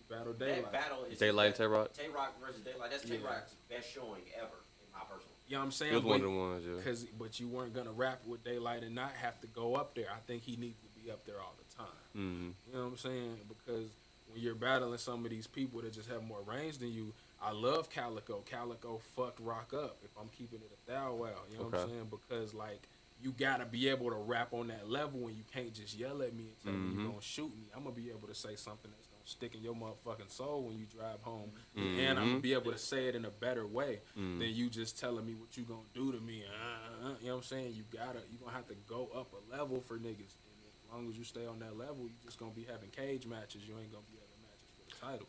battle Daylight. That battle is Daylight and Tay Rock? Tay Rock versus Daylight. That's Tay Yeah. Rock's best showing ever, in my personal. You know what I'm saying? he was one of the ones. Yeah. But you weren't gonna rap with Daylight and not have to go up there. I think he needs to be up there all the time. Mm-hmm. You know what I'm saying? Because when you're battling some of these people that just have more range than you, I love Calico. Calico fucked Rock up. If I'm keeping it a thou wow, you know what I'm Okay. saying? Because like you gotta be able to rap on that level, and you can't just yell at me and tell me you're gonna shoot me. I'm gonna be able to say something that's gonna stick in your motherfucking soul when you drive home, and I'm gonna be able to say it in a better way than you just telling me what you gonna do to me. You know what I'm saying? You gonna have to go up a level for niggas. And as long as you stay on that level, you just gonna be having cage matches. You ain't gonna be having matches for the title.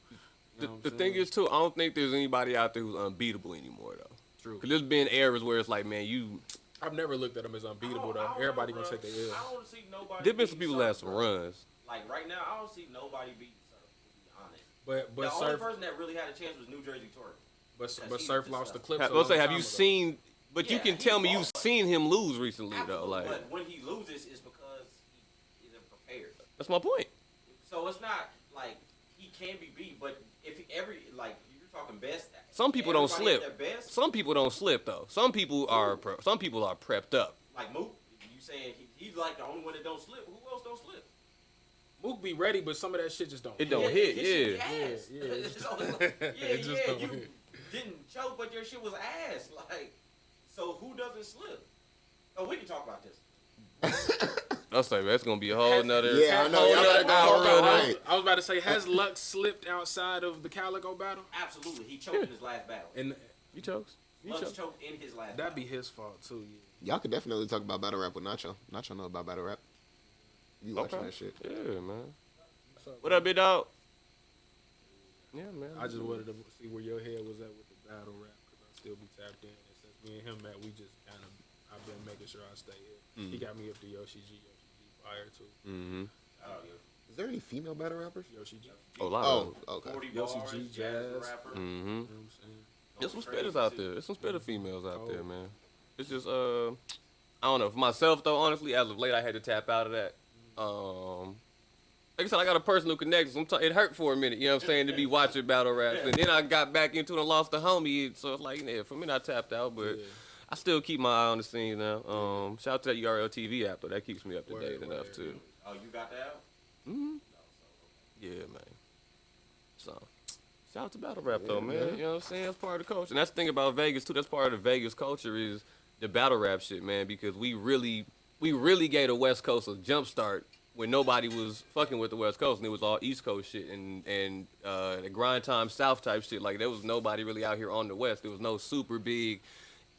You know what The I'm thing saying? is too, I don't think there's anybody out there who's unbeatable anymore though. True. Because there's been eras where it's like, man, you. I've never looked at them as unbeatable I though. don't Everybody know, gonna bro. take their L. I don't see nobody. There's been some beating people that had Surf, some bro. runs. Like right now, I don't see nobody beating Surf. To be honest, But the only Surf, person that really had a chance was New Jersey Tory. but he Surf just lost the sucked. clips. I a was say, long have you time ago. seen? But you Yeah, can he tell me you've lost. seen him lose recently though. Absolutely. Like But when he loses, it's because he isn't prepared. that's my point. So it's not like he can be beat, but if every like you're talking best. Some people don't everybody at slip. their best, Some people don't slip though. Some people are prepped up. like Mook, you saying he's like the only one that don't slip. Who else don't slip? Mook be ready, but some of that shit just don't. It don't hit, yeah. Ass. Yeah, yeah, just don't you hit. didn't choke, but your shit was ass. Like, so who doesn't slip? Oh, we can talk about this. I'll say that's gonna be a whole nother. Yeah, I know. whole Y'all nother gotta hour go of all it. right. I was about to say, has Lux slipped outside of the Calico battle? Absolutely, he choked in his last battle. And You chokes. You Lux chokes. choked in his last. that'd battle. be his fault too. Yeah. Y'all could definitely talk about battle rap with Nacho. Nacho know about battle rap. You watching that shit? Yeah, man. What up, big dog? Yeah, man. I just wanted to see where your head was at with the battle rap because I still be tapped in. And since me and him, Matt, we just kind of, I've been making sure I stay in. He got me up to Yoshi G fire too. Mm-hmm. Oh, yeah. Is there any female battle rappers? Yoshi G. Oh, a lot Oh, of them. okay. 40 Yoshi bars, G, Jazz the Jazz. rapper. Mm-hmm. You know what I'm saying? There's some spitters out there. There's some spitter females out there, man. It's just I don't know. For myself though, honestly, as of late, I had to tap out of that. Like I said, I got a personal connection. It hurt for a minute, you know what I'm saying, to be watching battle raps, and then I got back into it and lost a homie. So it's like, yeah, for me, I tapped out, but Yeah. I still keep my eye on the scene now. Shout out to that URL TV app though. That keeps me up to Word, date enough word. too. Oh, you got that? Mm-hmm. Yeah, man. So, shout out to battle rap though, man. You know what I'm saying? That's part of the culture. And that's the thing about Vegas too. That's part of the Vegas culture is the battle rap shit, man. Because we really gave the West Coast a jump start when nobody was fucking with the West Coast, and it was all East Coast shit and the grind time South type shit. Like there was nobody really out here on the West. There was no super big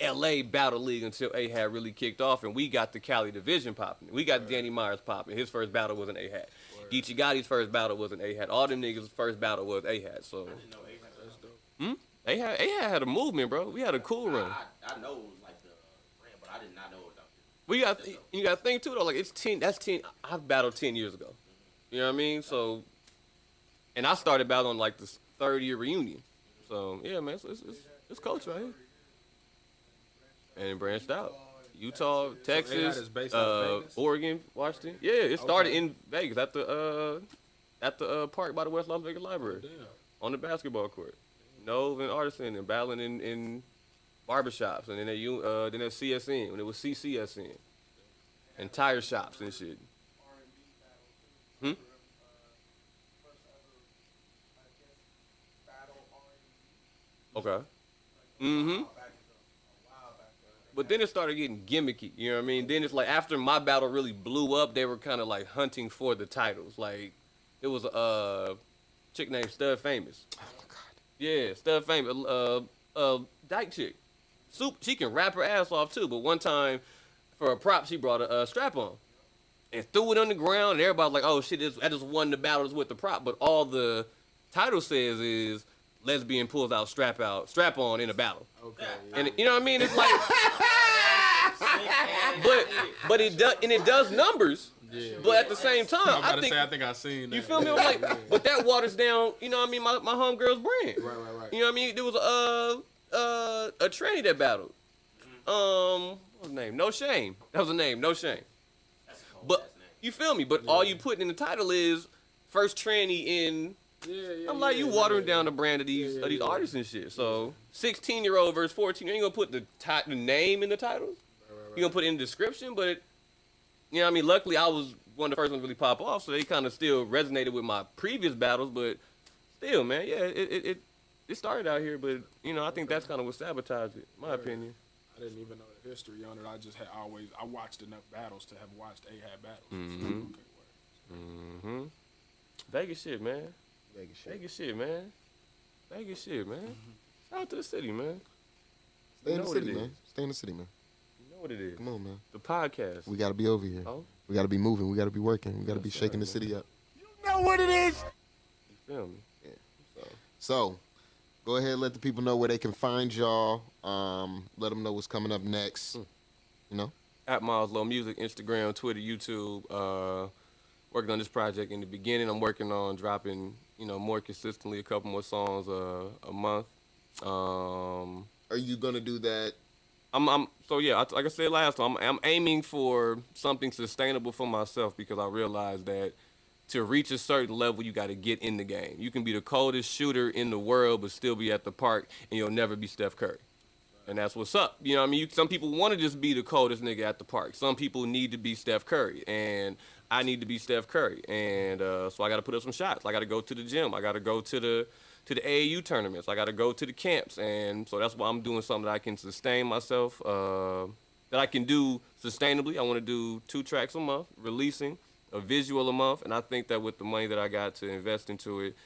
LA Battle League until A-Hat really kicked off, and we got the Cali division popping. We got Danny Myers popping. His first battle was an A-Hat. Geechee Gotti's first battle was an A-Hat. All them niggas' first battle was A-Hat. So, A-Hat had a movement, bro. We had a cool run. I know it was like the brand, but I did not know it was out there. We got you got to think too though. Like it's 10. That's 10. I've battled 10 years ago. You know what I mean? So, and I started battling like the third year reunion. So yeah, man, it's culture right here. And it branched out. Utah, Texas, is based out of Vegas? Oregon, Washington. Yeah, it started in Vegas at the park by the West Las Vegas Library on the basketball court. Nove and Artisan and battling in barbershops and then at CSN when it was CCSN and tire shops and shit. Okay. But then it started getting gimmicky, you know what I mean? Then it's like after my battle really blew up, they were kind of like hunting for the titles. Like it was a chick named Stud Famous. Oh my god. Yeah, Stud Famous. Dyke chick. She can rap her ass off too. But one time, for a prop, she brought a strap on and threw it on the ground. And everybody's like, "Oh shit, I just won the battles with the prop." But all the title says is lesbian pulls out strap on in a battle. Okay. Yeah. And you know what I mean? It's like, but it does numbers. Yeah. But at the same time, I think I seen that. You feel me? I'm like, but that waters down. You know what I mean? My homegirl's brand. Right. You know what I mean? There was a tranny that battled. What was the name? No Shame. That was the name. No Shame. But you feel me? But all you putting in the title is first tranny in. I'm like, you watering down the brand of these artists and shit. So 16-year-old versus 14, you ain't gonna put the name in the title. You gonna put it in the description, but you know what I mean? Luckily, I was one of the first ones to really pop off, so they kind of still resonated with my previous battles. But still, man, yeah, it started out here, but you know, I think that's kind of what sabotaged it, in my opinion. I didn't even know the history on it. I just had I watched enough battles to have watched A-Hat battles. Vegas shit, man. Vegas shit, man. Shout out to the city, man. Stay in the city, man. Stay in the city, man. You know what it is. Come on, man. The podcast. We got to be over here. Oh? We got to be moving. We got to be working. We got to be shaking the city up. You know what it is? You feel me? Yeah. So, go ahead, let the people know where they can find y'all. Let them know what's coming up next. You know? At MilesLow Music, Instagram, Twitter, YouTube. Working on this project in the beginning. I'm working on dropping, more consistently, a couple more songs a month. Are you gonna do that? Like I said last time, I'm aiming for something sustainable for myself because I realize that to reach a certain level, you got to get in the game. You can be the coldest shooter in the world, but still be at the park, and you'll never be Steph Curry. And that's what's up. You know what I mean? Some people want to just be the coldest nigga at the park. Some people need to be Steph Curry, and I need to be Steph Curry. And so I got to put up some shots. I got to go to the gym. I got to go to the AAU tournaments. I got to go to the camps. And so that's why I'm doing something that I can sustain myself, that I can do sustainably. I want to do 2 tracks a month, releasing a visual a month. And I think that with the money that I got to invest into it,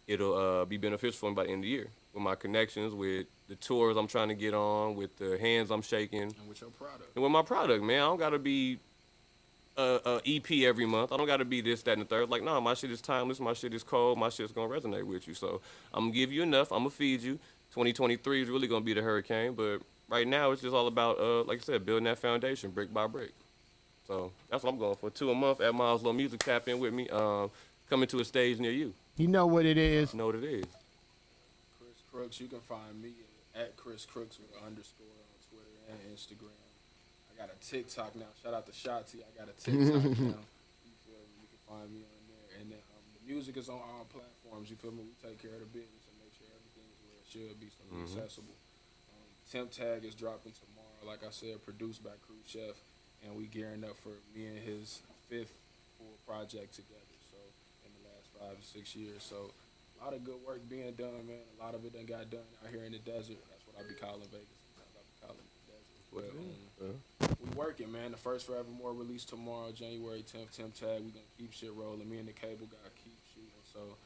it'll be beneficial for me by the end of the year. With my connections, with the tours I'm trying to get on, with the hands I'm shaking. And with your product. And with my product, man. I don't got to be a EP every month. I don't got to be this, that, and the third. Like, no, my shit is timeless. My shit is cold. My shit's going to resonate with you. So I'm going to give you enough. I'm going to feed you. 2023 is really going to be the hurricane. But right now, it's just all about, like I said, building that foundation brick by brick. So that's what I'm going for. 2 a month at MilesLow Music. Tap in with me. Coming to a stage near you. You know what it is. Know what it is. Chris Crooks. You can find me at Chris Crooks with an underscore on Twitter and Instagram. I got a TikTok now. Shout out to Shati. I got a TikTok now. You feel me? You can find me on there. And then the music is on all platforms. You feel me? We take care of the business and make sure everything is where it should be, so it's accessible. Temp Tag is dropping tomorrow. Like I said, produced by Crew Chef. And we gearing up for me and his 5th full project together. So in the last 5 to 6 years. So a lot of good work being done, man. A lot of it done got done out here in the desert. That's what I be calling Vegas. Sometimes I be calling it the desert. But we working, man. The first Forevermore release tomorrow, January 10th. Temp Tag. We gonna keep shit rolling. Me and the cable guy keep shooting. So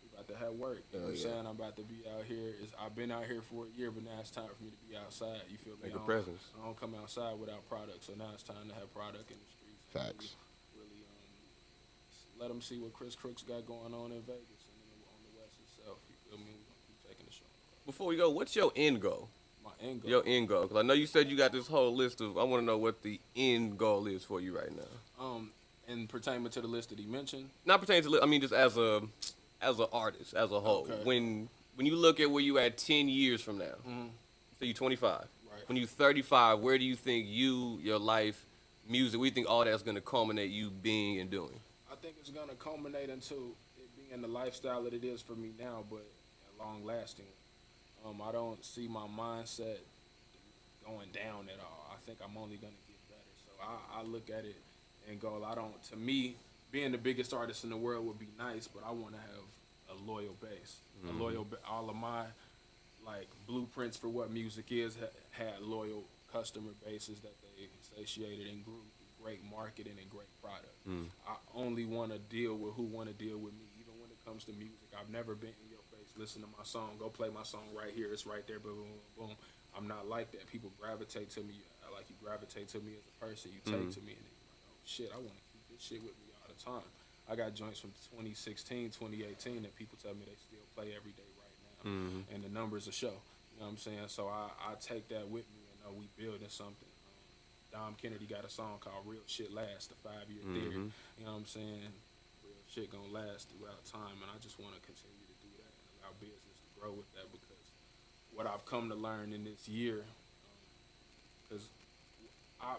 we about to have work. You know what I'm saying? I'm about to be out here. I've been out here for a year, but now it's time for me to be outside. You feel me? Make a presence. I don't come outside without product, so now it's time to have product in the streets. Facts. Really, let them see what Crooks got going on in Vegas and on the West itself. You feel me? We're gonna keep taking the show. Before we go, what's your end goal? My end goal. Your end goal, because I know you said you got this whole list of. I want to know what the end goal is for you right now. And pertaining to the list that he mentioned. Not pertaining to. I mean, just as an artist, as a whole. Okay. When you look at where you at 10 years from now, so you 25. Right. When you 35, where do you think your life, music, where do you think all that's going to culminate you being and doing? I think it's gonna culminate into it being the lifestyle that it is for me now, but long lasting. I don't see my mindset going down at all. I think I'm only gonna get better. So I look at it and go, to me, being the biggest artist in the world would be nice, but I want to have a loyal base. All of my blueprints for what music is had loyal customer bases that they satiated and grew through great marketing and great product. I only want to deal with who want to deal with me, even when it comes to music. I've never been in your face, listen to my song, go play my song right here, it's right there, boom, boom, boom. I'm not like that. People gravitate to me, like you gravitate to me as a person, you take to me, and you're like, oh shit, I want to keep this shit with me all the time. I got joints from 2016, 2018 that people tell me they still play every day right now, and the numbers will show. You know what I'm saying? So I take that with me, and we building something. Dom Kennedy got a song called Real Shit Lasts, the 5-year theory. You know what I'm saying? Real shit gonna last throughout time, and I just want to continue to do that and allow business to grow with that, because what I've come to learn in this year, because I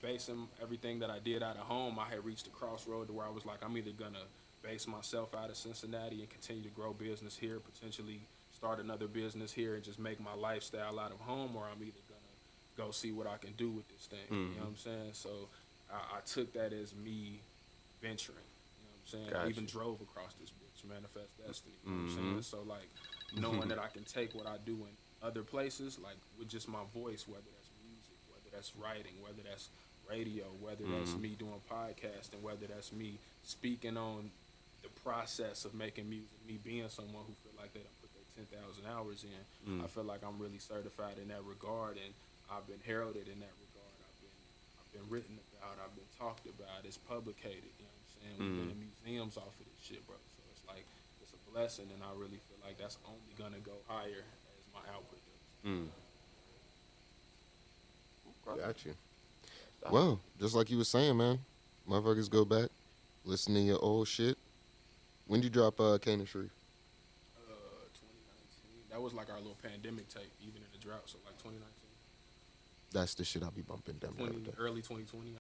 basing everything that I did out of home, I had reached a crossroad to where I was like, I'm either gonna base myself out of Cincinnati and continue to grow business here, potentially start another business here and just make my lifestyle out of home, or I'm either gonna go see what I can do with this thing. You know what I'm saying? So I took that as me venturing. You know what I'm saying? Gotcha. I even drove across this bitch, Manifest Destiny. You know what I'm saying? So knowing that I can take what I do in other places, with just my voice, whether that's music, whether that's writing, whether that's radio, whether that's me doing podcasting, whether that's me speaking on the process of making music, me being someone who feel like they don't put their 10,000 hours in. I feel like I'm really certified in that regard, and I've been heralded in that regard. I've been written about. I've been talked about. It's publicated. You know what I'm saying? We've been in museums off of this shit, bro. So it's it's a blessing, and I really feel like that's only gonna go higher as my output goes. Got you. Well, just like you were saying, man, motherfuckers go back, listen to your old shit. When did you drop Kane and Shreve? 2019. That was our little pandemic tape, even in the drought. So 2019. That's the shit I'll be bumping down. Early 2020.